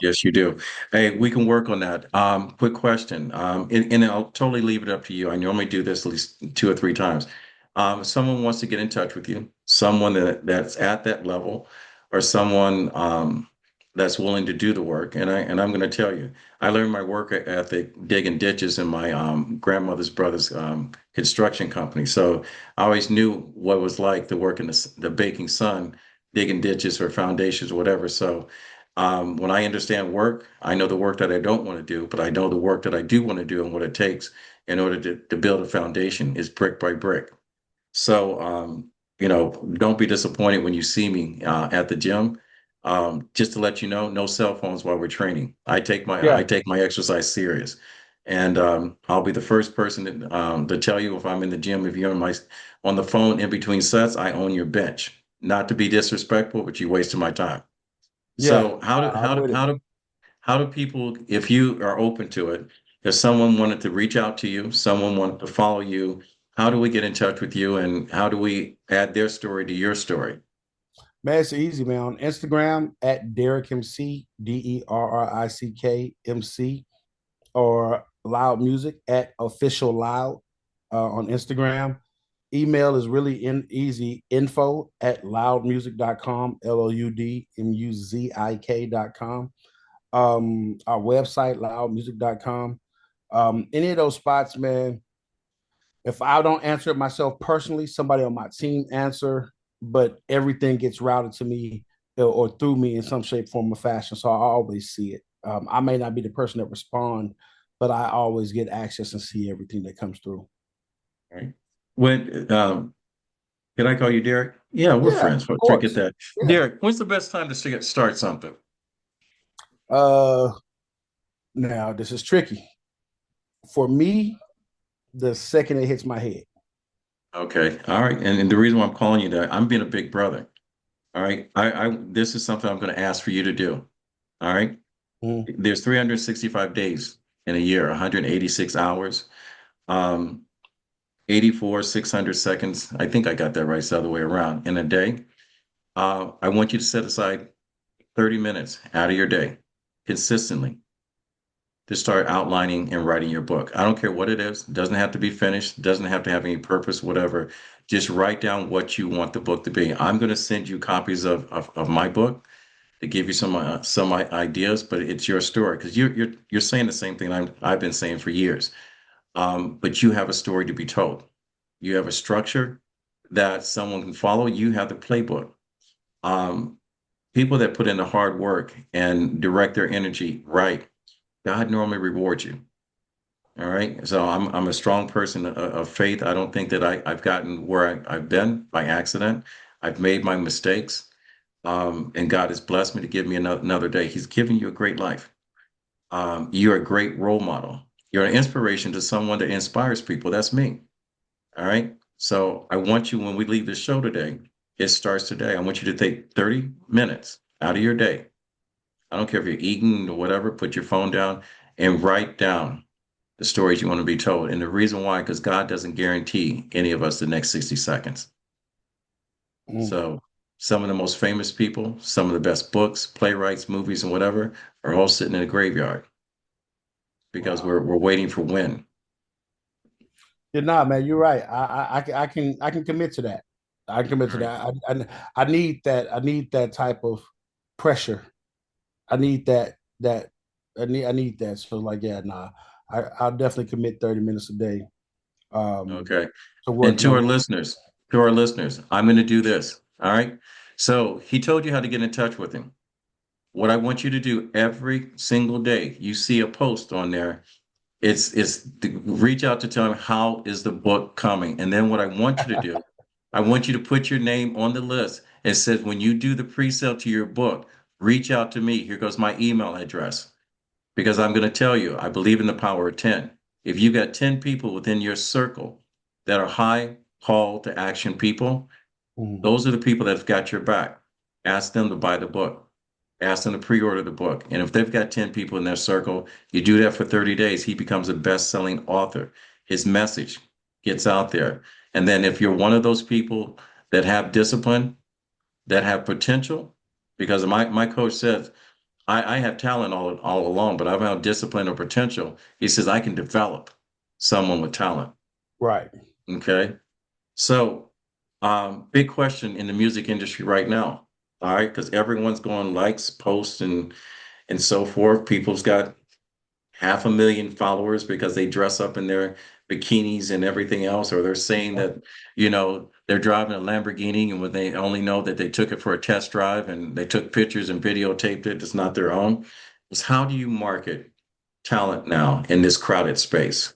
Yes, you do. Hey, we can work on that. Quick question. And I'll totally leave it up to you. I normally do this at least 2 or 3 times. If someone wants to get in touch with you, someone that's at that level, or someone that's willing to do the work, and I'm going to tell you, I learned my work ethic digging ditches in my grandmother's brother's construction company. So I always knew what it was like to work in the baking sun, digging ditches or foundations, or whatever. So when I understand work, I know the work that I don't want to do, but I know the work that I do want to do and what it takes in order to build a foundation is brick by brick. So, don't be disappointed when you see me at the gym. Just to let you know, no cell phones while we're training. I Yeah. take my exercise serious, and I'll be the first person to tell you if I'm in the gym. If you're on the phone in between sets, I own your bench. Not to be disrespectful, but you're wasting my time. Yeah. So how do I'm how with do it. how do how do people, if you are open to it, if someone wanted to reach out to you, someone wanted to follow you, how do we get in touch with you and how do we add their story to your story? Man, it's easy, man. On Instagram at Derrick MC, DerrickMC, or Loud Music at Official Loud on Instagram. Email is really easy, info at loudmuzik.com, LOUDMUZIK.com. Our website, loudmuzik.com. Any of those spots, man, if I don't answer it myself personally, somebody on my team answer, but everything gets routed to me or through me in some shape, form, or fashion. So I always see it. I may not be the person that respond, but I always get access and see everything that comes through. Right. When can I call you Derek? Yeah, we're Yeah, friends. of Forget course. that. Yeah. Derek, when's the best time to start something? Uh, Now this is tricky for me. The second it hits my head. Okay. All right. And the reason why I'm calling you that, I'm being a big brother. All right. I this is something I'm going to ask for you to do. All right. Mm. There's 365 days in a year, 186 hours. 84, 600 seconds. I think I got that right. It's the other way around in a day. I want you to set aside 30 minutes out of your day consistently to start outlining and writing your book. I don't care what it is. It doesn't have to be finished. It doesn't have to have any purpose, whatever. Just write down what you want the book to be. I'm going to send you copies of my book to give you some ideas, but it's your story because you're saying the same thing I've been saying for years. But you have a story to be told. You have a structure that someone can follow. You have the playbook. Um, People that put in the hard work and direct their energy right, God normally rewards you. All right. So I'm a strong person of faith. I don't think that I've gotten where I've been by accident. I've made my mistakes. And God has blessed me to give me another day. He's given you a great life. You're a great role model. You're an inspiration to someone that inspires people. That's me. All right. So I want you, when we leave the show today, it starts today. I want you to take 30 minutes out of your day. I don't care if you're eating or whatever, put your phone down and write down the stories you want to be told. And the reason why, because God doesn't guarantee any of us the next 60 seconds. Mm. So some of the most famous people, some of the best books, playwrights, movies, and whatever are all sitting in a graveyard because Wow. we're waiting for when. You're not, man. You're right. I can commit to that. I can commit All to right. that. I need that. I need that type of pressure. I need that. I need that. So like, yeah, nah. I'll definitely commit 30 minutes a day. Um, Okay. to And working on that. to our listeners, I'm going to do this. All right. So he told you how to get in touch with him. What I want you to do every single day, you see a post on there. It's to reach out to tell him how is the book coming. And then what I want you to do, I want you to put your name on the list. It says when you do the pre-sale to your book, reach out to me. Here goes my email address. Because I'm going to tell you, I believe in the power of 10. If you got 10 people within your circle that are high call to action people, Mhm. those are the people that have got your back. Ask them to buy the book. Ask them to pre-order the book. And if they've got 10 people in their circle, you do that for 30 days, he becomes a best-selling author. His message gets out there. And then if you're one of those people that have discipline, that have potential, because my coach says I have talent all along, but I have discipline or potential. He says I can develop someone with talent. Right. Okay. So, big question in the music industry right now. All right, because everyone's going likes, posts, and so forth. People's got 500,000 followers because they dress up in their bikinis and everything else, or they're saying that, they're driving a Lamborghini and when they only know that they took it for a test drive and they took pictures and videotaped it, it's not their own. It's how do you market talent now in this crowded space?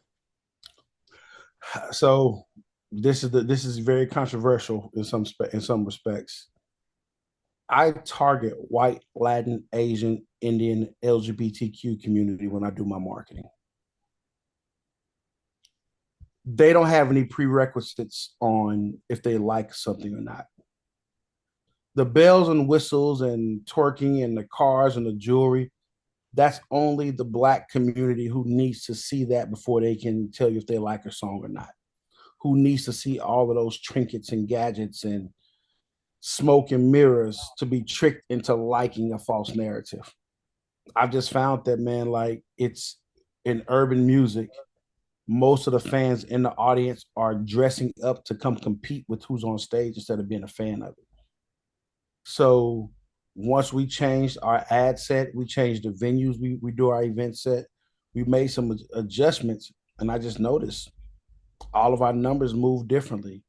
So this is very controversial in some respects. I target white, Latin, Asian, Indian, LGBTQ community when I do my marketing. They don't have any prerequisites on if they like something or not. The bells and whistles and twerking and the cars and the jewelry, that's only the Black community who needs to see that before they can tell you if they like a song or not. Who needs to see all of those trinkets and gadgets and smoke and mirrors to be tricked into liking a false narrative. I've just found that, man, like it's in urban music, most of the fans in the audience are dressing up to come compete with who's on stage instead of being a fan of it. So once we changed our ad set, we changed the venues we do our event set, we made some adjustments, and I just noticed all of our numbers move differently.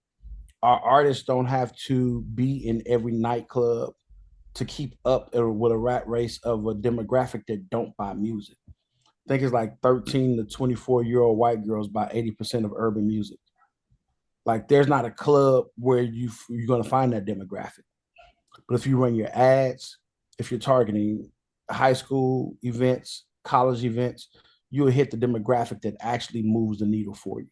Our artists don't have to be in every nightclub to keep up with a rat race of a demographic that don't buy music. I think it's like 13 to 24-year-old white girls buy 80% of urban music. Like there's not a club where you're going to find that demographic. But if you run your ads, if you're targeting high school events, college events, you'll hit the demographic that actually moves the needle for you.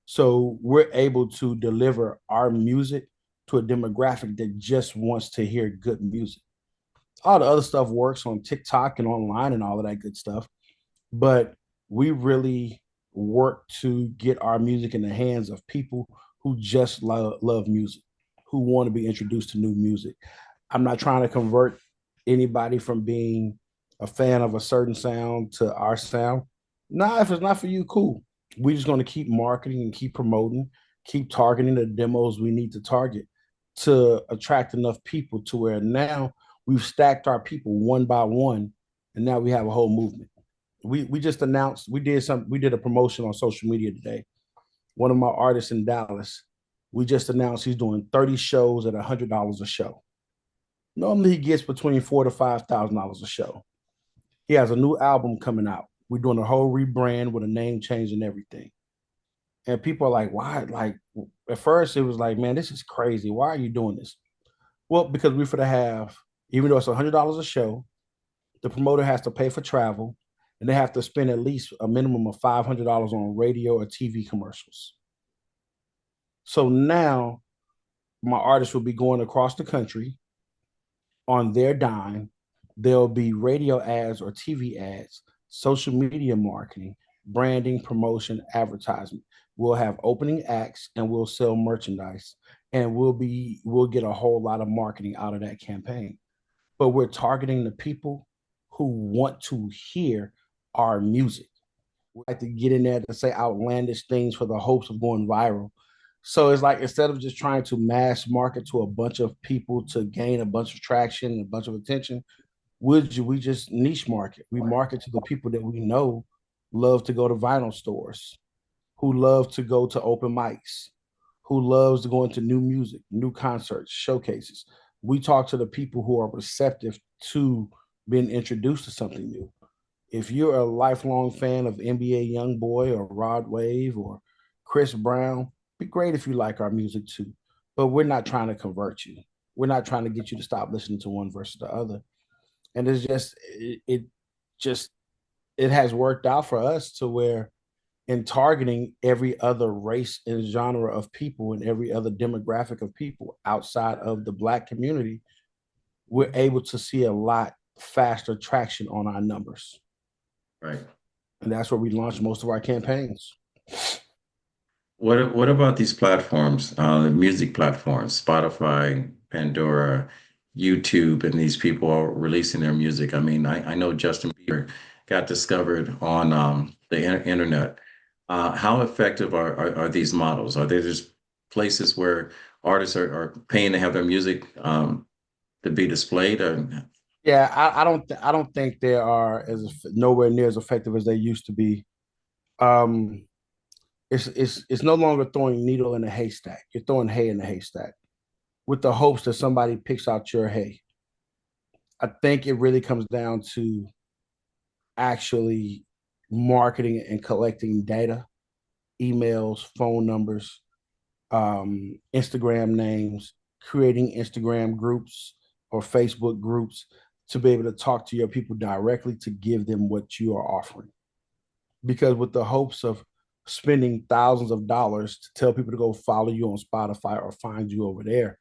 So we're able to deliver our music to a demographic that just wants to hear good music. All the other stuff works on TikTok and online and all of that good stuff. But we really work to get our music in the hands of people who just love music, who want to be introduced to new music. I'm not trying to convert anybody from being a fan of a certain sound to our sound. Nah, if it's not for you, cool. We're just going to keep marketing and keep promoting, keep targeting the demos we need to target to attract enough people to where now we've stacked our people one by one, and now we have a whole movement. We just announced we did a promotion on social media today. One of my artists in Dallas, we just announced he's doing 30 shows at $100 a show. Normally he gets between $4,000 to $5,000 a show. He has a new album coming out. We're doing a whole rebrand with a name change and everything. And people are like, why? Like at first it was like, man, this is crazy. Why are you doing this? Well, because we're for to have, even though it's $100 a show, the promoter has to pay for travel, and they have to spend at least a minimum of $500 on radio or TV commercials. So now my artists will be going across the country on their dime. There'll be radio ads or TV ads, social media marketing, branding, promotion, advertisement. We'll have opening acts and we'll sell merchandise, and we'll get a whole lot of marketing out of that campaign. But we're targeting the people who want to hear our music. We like to get in there to say outlandish things for the hopes of going viral. So it's like instead of just trying to mass market to a bunch of people to gain a bunch of traction and a bunch of attention, we just niche market. We market to the people that we know love to go to vinyl stores, who love to go to open mics, who loves to go into new music, new concerts, showcases. We talk to the people who are receptive to being introduced to something new. If you're a lifelong fan of NBA Youngboy or Rod Wave or Chris Brown, be great if you like our music too. But we're not trying to convert you. We're not trying to get you to stop listening to one versus the other. And it's just it just it has worked out for us to where in targeting every other race and genre of people and every other demographic of people outside of the Black community, we're able to see a lot faster traction on our numbers. Right. And that's where we launch most of our campaigns. What about these platforms, the music platforms, Spotify, Pandora? YouTube and these people are releasing their music. I mean, I know Justin Bieber got discovered on the internet. How effective are these models? Are there just places where artists are paying to have their music to be displayed? Or Yeah, I don't think they are nowhere near as effective as they used to be. Um, it's no longer throwing needle in a haystack. You're throwing hay in the haystack with the hopes that somebody picks out your hay. I think it really comes down to actually marketing and collecting data, emails, phone numbers, Instagram names, creating Instagram groups or Facebook groups to be able to talk to your people directly to give them what you are offering. Because with the hopes of spending thousands of dollars to tell people to go follow you on Spotify or find you over there,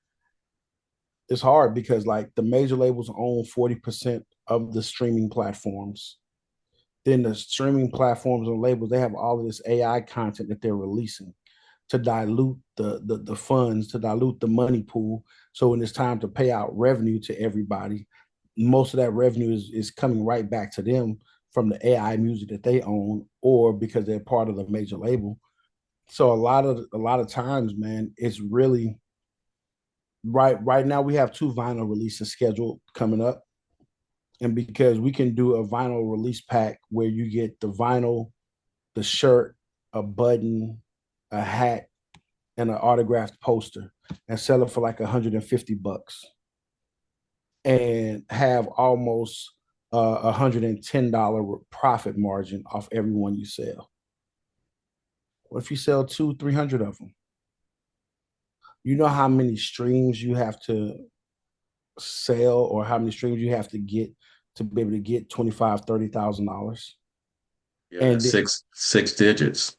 it's hard because like the major labels own 40% of the streaming platforms. Then the streaming platforms and labels, they have all of this AI content that they're releasing to dilute the funds, to dilute the money pool. So when it's time to pay out revenue to everybody, most of that revenue is coming right back to them from the AI music that they own, or because they're part of the major label. So a lot of times, man, it's really right now we have two vinyl releases scheduled coming up. And because we can do a vinyl release pack where you get the vinyl, the shirt, a button, a hat, and an autographed poster and sell it for like $150 and have almost $110 profit margin off every one you sell. What if you sell 300 of them? You know how many streams you have to sell or how many streams you have to get to be able to get $25,000, $30,000. yeah, that's And six digits.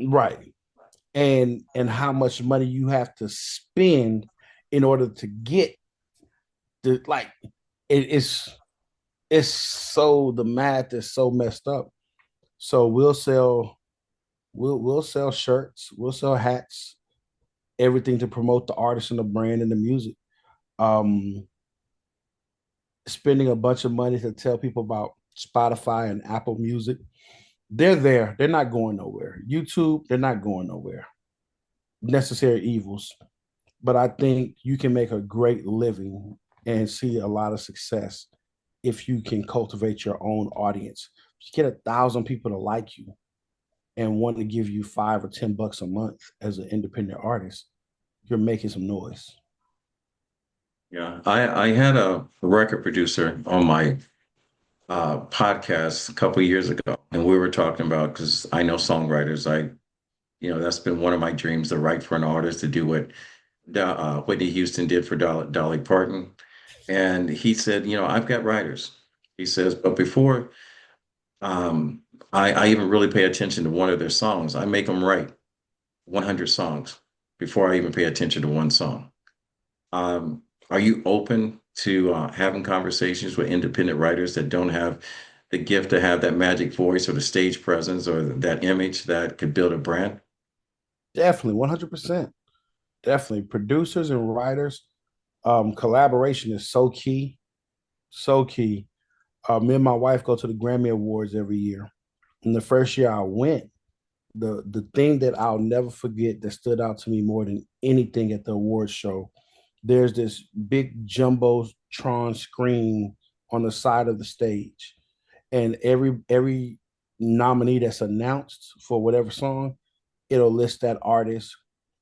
right. And how much money you have to spend in order to get the like it's so the math is so messed up. So we'll sell shirts, we'll sell hats, everything to promote the artist and the brand and the music. Um, Spending a bunch of money to tell people about Spotify and Apple Music. They're there. They're not going nowhere. YouTube, they're not going nowhere. Necessary evils. But I think you can make a great living and see a lot of success if you can cultivate your own audience. If you get 1,000 people to like you and want to give you $5 or $10 a month as an independent artist, you're making some noise. Yeah, I had a record producer on my podcast a couple of years ago, and we were talking about because I know songwriters. That's been one of my dreams to write for an artist to do what Whitney Houston did for Dolly Parton. And he said, I've got writers. He says, but before I even really pay attention to one of their songs, I make them write 100 songs before I even pay attention to one song. Um, are you open to having conversations with independent writers that don't have the gift to have that magic voice or the stage presence or that image that could build a brand? Definitely, 100%. Definitely. Producers and writers, collaboration is so key, so key. Me and my wife go to the Grammy Awards every year. And the first year I went, the thing that I'll never forget that stood out to me more than anything at the awards show, there's this big jumbotron screen on the side of the stage, and every nominee that's announced for whatever song, it'll list that artist,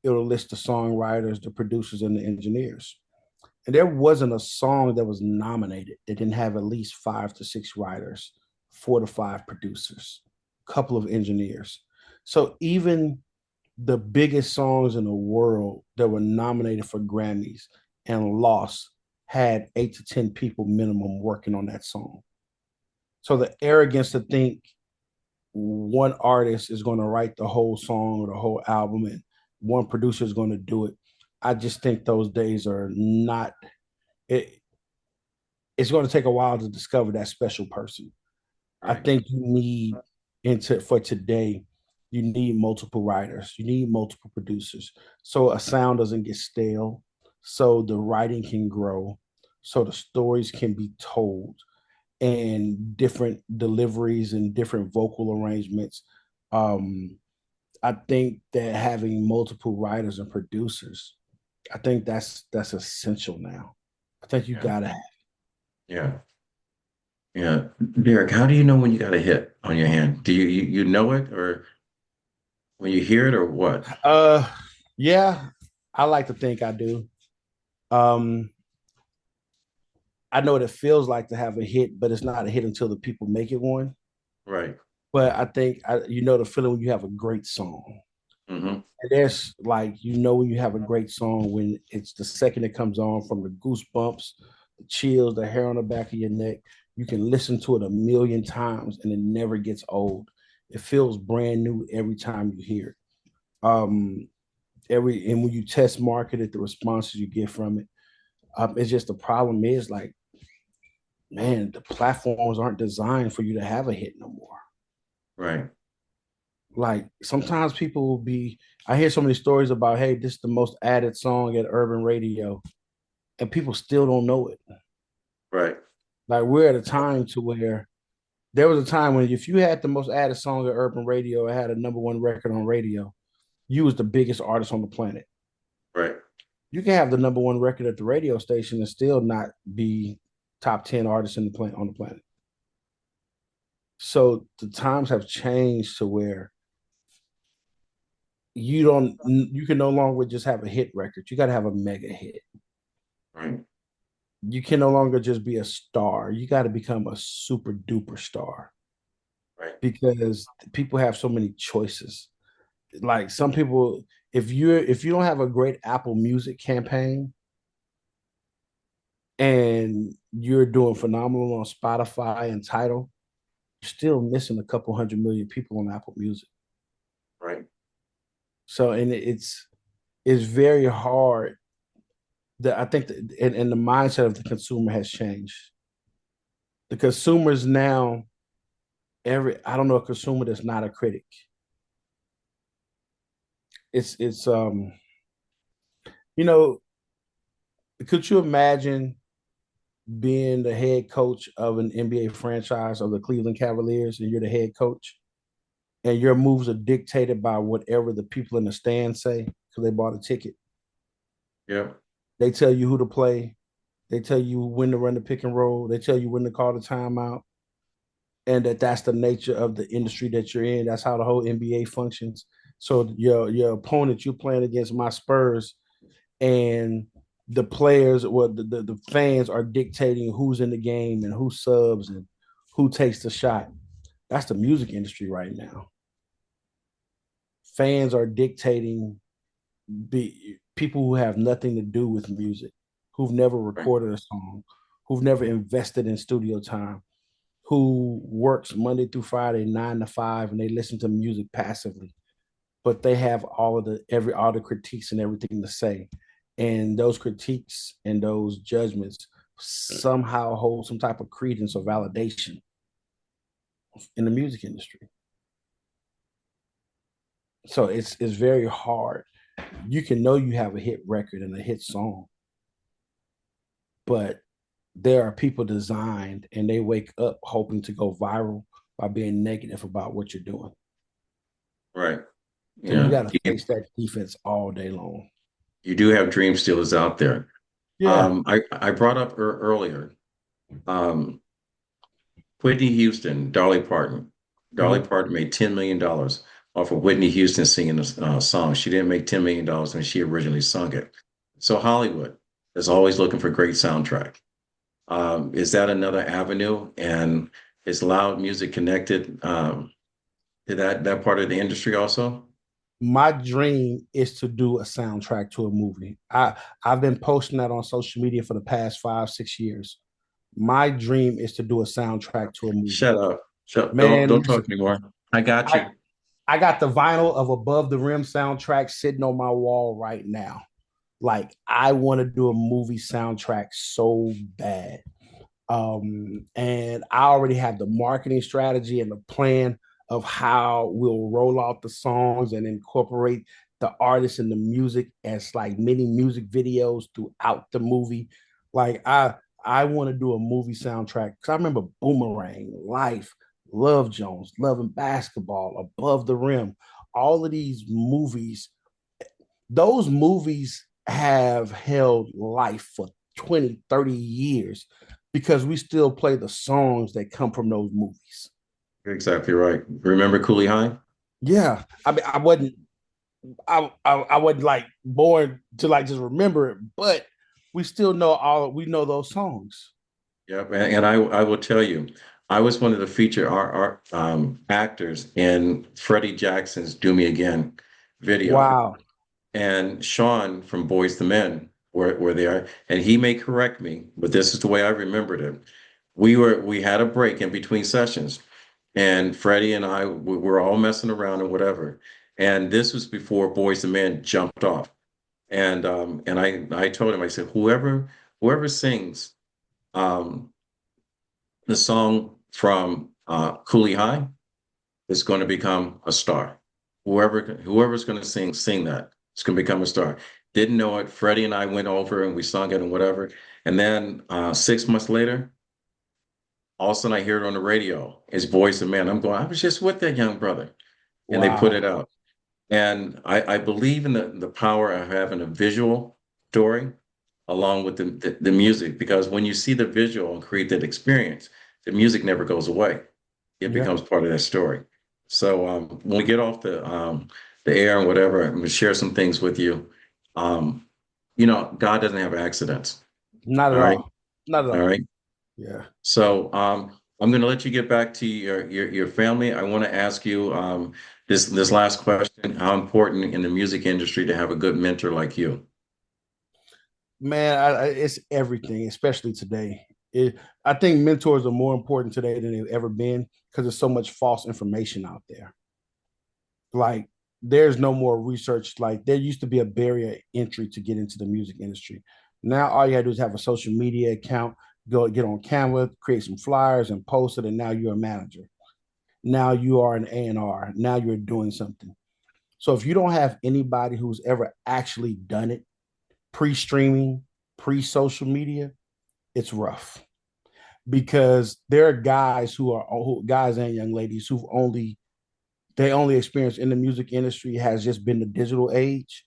it'll list the songwriters, the producers, and the engineers. And there wasn't a song that was nominated that didn't have at least 5 to 6 writers, 4 to 5 producers, a couple of engineers. So even the biggest songs in the world that were nominated for Grammys and lost had 8 to 10 people minimum working on that song. So the arrogance to think one artist is going to write the whole song or the whole album and one producer is going to do it. I just think those days are not it. It's going to take a while to discover that special person. I Right. think you need into for today, you need multiple writers, you need multiple producers, so a sound doesn't get stale, so the writing can grow, so the stories can be told, and different deliveries and different vocal arrangements. Um, I think that having multiple writers and producers, I think that's essential now. I think you Yeah. gotta have. Yeah. Yeah. Derek, how do you know when you got a hit on your hand? Do you know it, or when you hear it, or what? Yeah, I like to think I do. Um, I know what it feels like to have a hit, but it's not a hit until the people make it one. Right. But I think you know the feeling when you have a great song. Mm-hmm. And there's like you know when you have a great song when it's the second it comes on, from the goosebumps, the chills, the hair on the back of your neck. You can listen to it a million times and it never gets old. It feels brand new every time you hear it. Um, and when you test market it, the responses you get from it, it's just the problem is like, man, the platforms aren't designed for you to have a hit no more. Right. Like sometimes people will be, I hear so many stories about, hey, this is the most added song at urban radio, and people still don't know it. Right. Like we're at a time to where there was a time when if you had the most added song at urban radio, it had a number one record on radio, you was the biggest artist on the planet. Right. You can have the number one record at the radio station and still not be top 10 artists in the planet on the planet. So the times have changed to where you can no longer just have a hit record. You got to have a mega hit. Right. You can no longer just be a star. You got to become a super duper star Right. because people have so many choices. Like some people, if you don't have a great Apple Music campaign and you're doing phenomenal on Spotify and Tidal, you're still missing a couple 100 million people on Apple Music. Right. So and it's very hard. That I think that, and the mindset of the consumer has changed. The consumers now, I don't know a consumer that's not a critic. It's you know, could you imagine being the head coach of an NBA franchise of the Cleveland Cavaliers and you're the head coach and your moves are dictated by whatever the people in the stand say because they bought a ticket. Yeah. They tell you who to play. They tell you when to run the pick and roll. They tell you when to call the timeout. And that's the nature of the industry that you're in. That's how the whole NBA functions. So your opponent, you're playing against my Spurs, and the players, well, the fans are dictating who's in the game and who subs and who takes the shot. That's the music industry right now. Fans are dictating people who have nothing to do with music, who've never Right. recorded a song, who've never invested in studio time, who works Monday through Friday, 9 to 5, and they listen to music passively, but they have all the critiques and everything to say. And those critiques and those judgments somehow hold some type of credence or validation in the music industry. So it's very hard. You can know you have a hit record and a hit song, but there are people designed and they wake up hoping to go viral by being negative about what you're doing. Right. So you Yeah. got to face that defense all day long. You do have dream stealers out there. Yeah. I brought up earlier, um, Whitney Houston, Dolly Parton. Dolly Mhm. Parton made $10 million off of Whitney Houston singing a song. She didn't make $10 million when she originally sung it. So Hollywood is always looking for great soundtrack. Is that another avenue? And is loud music connected to that part of the industry also? My dream is to do a soundtrack to a movie. I've been posting that on social media for the past 5 6 years. My dream is to do a soundtrack to a movie. Shut up. Shut, Man, don't listen, talk anymore. I got I you. I got the vinyl of Above the Rim soundtrack sitting on my wall right now. Like I want to do a movie soundtrack so bad. And I already have the marketing strategy and the plan of how we'll roll out the songs and incorporate the artists and the music as like mini music videos throughout the movie. Like I want to do a movie soundtrack because I remember Boomerang, Life, Love Jones, Love and Basketball, Above the Rim, all of these movies. Those movies have held life for 20, 30 years because we still play the songs that come from those movies. You're exactly right. Remember Cooley High? Yeah. I mean, I wasn't like born to like just remember it, but we know those songs. Yep. And I will tell you, I was one of the featured actors in Freddie Jackson's Do Me Again video. Wow. And Sean from Boys to Men were there, and he may correct me, but this is the way I remembered it. We had a break in between sessions, and Freddie and I were all messing around and whatever. And this was before Boys to Men jumped off. And I told him, I said, whoever sings um the song from Cooley High is going to become a star. Whoever's going to sing that, it's going to become a star. Didn't know it. Freddie and I went over and we sung it and whatever. And then 6 months later, all of a sudden I hear it on the radio. His voice, and man, I'm going, I was just with that young brother. And they put Wow. it out. And I believe in the power of having a visual story along with the music, because when you see the visual and create that experience, the music never goes away. It Yeah. becomes part of that story. So when we get off the air and whatever, I'm gonna share some things with you. Um, God doesn't have accidents. Not at All right. all. Not at All all. right. Yeah. So I'm going to let you get back to your family. I want to ask you this last question: how important in the music industry to have a good mentor like you? Man, it's everything, especially today. I think mentors are more important today than they've ever been because there's so much false information out there. Like, there's no more research. Like, there used to be a barrier entry to get into the music industry. Now, all you got to do is have a social media account, go get on Canva, create some flyers, and post it, and now you're a manager. Now you are an A&R. Now you're doing something. So if you don't have anybody who's ever actually done it, pre-streaming, pre-social media, it's rough because there are guys and young ladies who've only they only experience in the music industry has just been the digital age,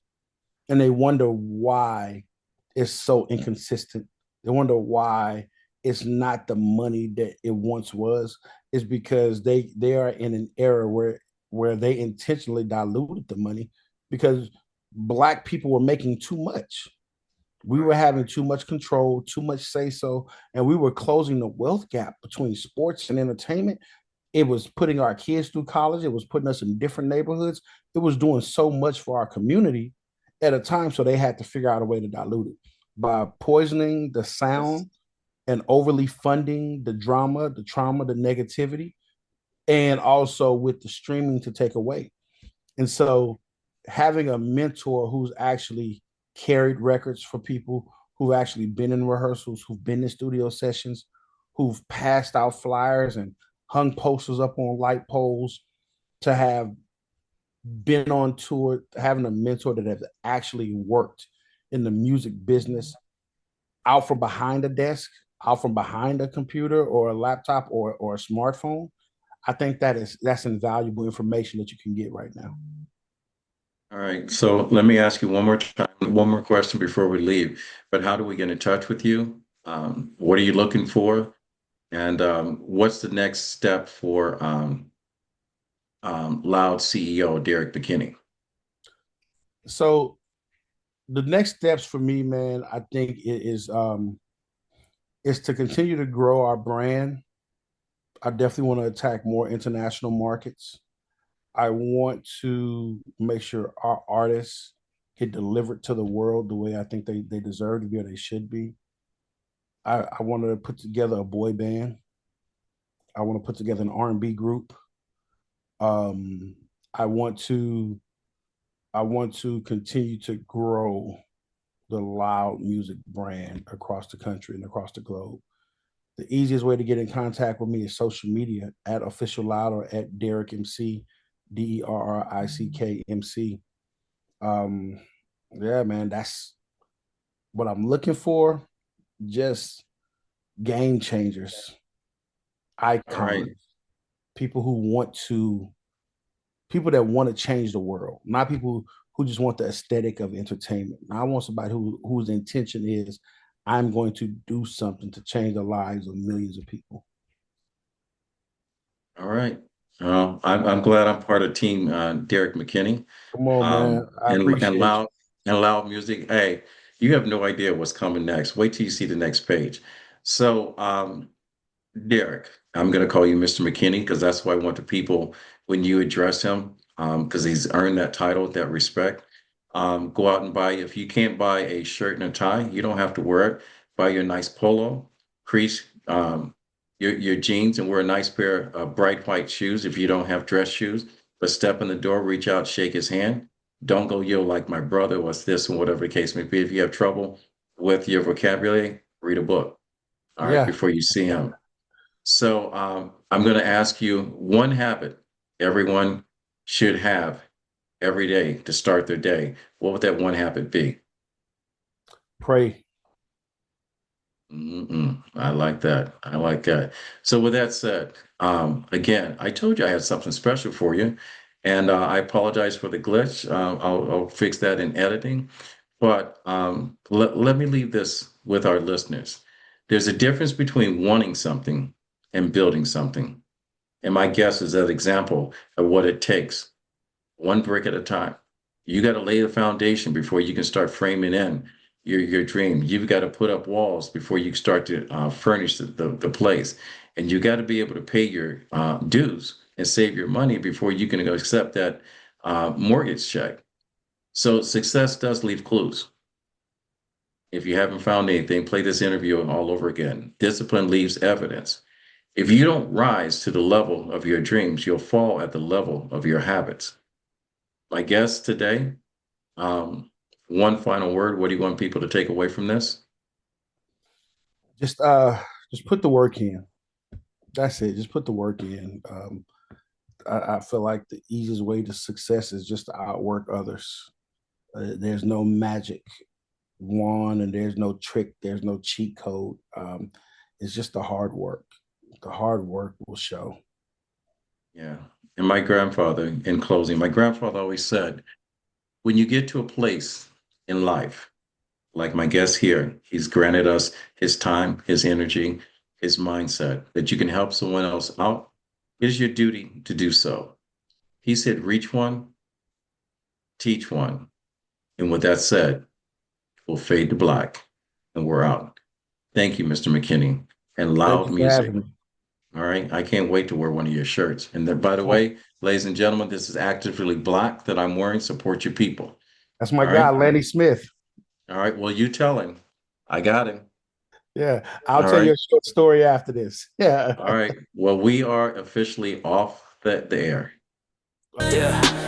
and they wonder why it's so inconsistent. They wonder why it's not the money that it once was. It's because they are in an era where they intentionally diluted the money because black people were making too much. We were having too much control, too much say so, and we were closing the wealth gap between sports and entertainment. It was putting our kids through college. It was putting us in different neighborhoods. It was doing so much for our community at a time. So they had to figure out a way to dilute it by poisoning the sound and overly funding the drama, the trauma, the negativity, and also with the streaming to take away. And so having a mentor who's actually carried records for people, who've actually been in rehearsals, who've been in studio sessions, who've passed out flyers and hung posters up on light poles, to have been on tour, having a mentor that has actually worked in the music business, out from behind a desk, out from behind a computer or a laptop or a smartphone. I think that's invaluable information that you can get right now. All right. So let me ask you one more time, one more question before we leave. But how do we get in touch with you? What are you looking for? And what's the next step for Loud CEO Derrick McKinney? So the next steps for me, man, I think is to continue to grow our brand. I definitely want to attack more international markets. I want to make sure our artists get delivered to the world the way I think they deserve to be or they should be. I want to put together a boy band. I want to put together an R&B group. Um, I want to I want to continue to grow the Loud Muzik brand across the country and across the globe. The easiest way to get in contact with me is social media at official loud or at Derrick MC, DERRICK MC. Um, yeah, man, that's what I'm looking for. Just game changers, All right. icons, people who want to, people that want to change the world, not people who just want the aesthetic of entertainment. I want somebody whose intention is, I'm going to do something to change the lives of millions of people. All right. I'm glad I'm part of team Derrick McKinney. Come on, Um, man. I and appreciate you. loud music. Hey, you have no idea what's coming next. Wait till you see the next page. So, Derek, I'm going to call you Mr. McKinney because that's why I want the people when you address him, because he's earned that title, that respect. Go out and buy. If you can't buy a shirt and a tie, you don't have to wear it. Buy your nice polo, crease your jeans, and wear a nice pair of bright white shoes if you don't have dress shoes. But step in the door, reach out, shake his hand. Don't go yo like my brother, what's this, and whatever the case may be. If you have trouble with your vocabulary, read a book. All right, Yeah. before you see him. So I'm going to ask you one habit everyone should have every day to start their day. What would that one habit be? Pray. I like that. I like that. So with that said, again, I told you I had something special for you, and I apologize for the glitch. I'll fix that in editing. But let me leave this with our listeners. There's a difference between wanting something and building something. And my guess is that example of what it takes, one brick at a time. You got to lay the foundation before you can start framing in your dream. You've got to put up walls before you start to furnish the place. And you got to be able to pay your dues and save your money before you can go accept that mortgage check. So success does leave clues. If you haven't found anything, play this interview all over again. Discipline leaves evidence. If you don't rise to the level of your dreams, you'll fall at the level of your habits. My guest today, one final word. What do you want people to take away from this? Just put the work in. That's it. Just put the work in. I feel like the easiest way to success is just to outwork others. There's no magic wand and there's no trick. There's no cheat code. It's just the hard work. The hard work will show. Yeah. And my grandfather, in closing, my grandfather always said, when you get to a place in life, like my guest here, he's granted us his time, his energy, his mindset, that you can help someone else out. It is your duty to do so. He said, reach one, teach one. And with that said, we'll fade to black and we're out. Thank you, Mr. McKinney. And Thank Loud you for Muzik. having me. All right. I can't wait to wear one of your shirts. And then, by the way, ladies and gentlemen, this is actively black that I'm wearing. Support your people. That's my All guy, right. Lenny Smith. All right. Well, you tell him. I got him. Yeah. I'll All tell you right. a short story after this. Yeah. All right. Well, we are officially off the air. Yeah.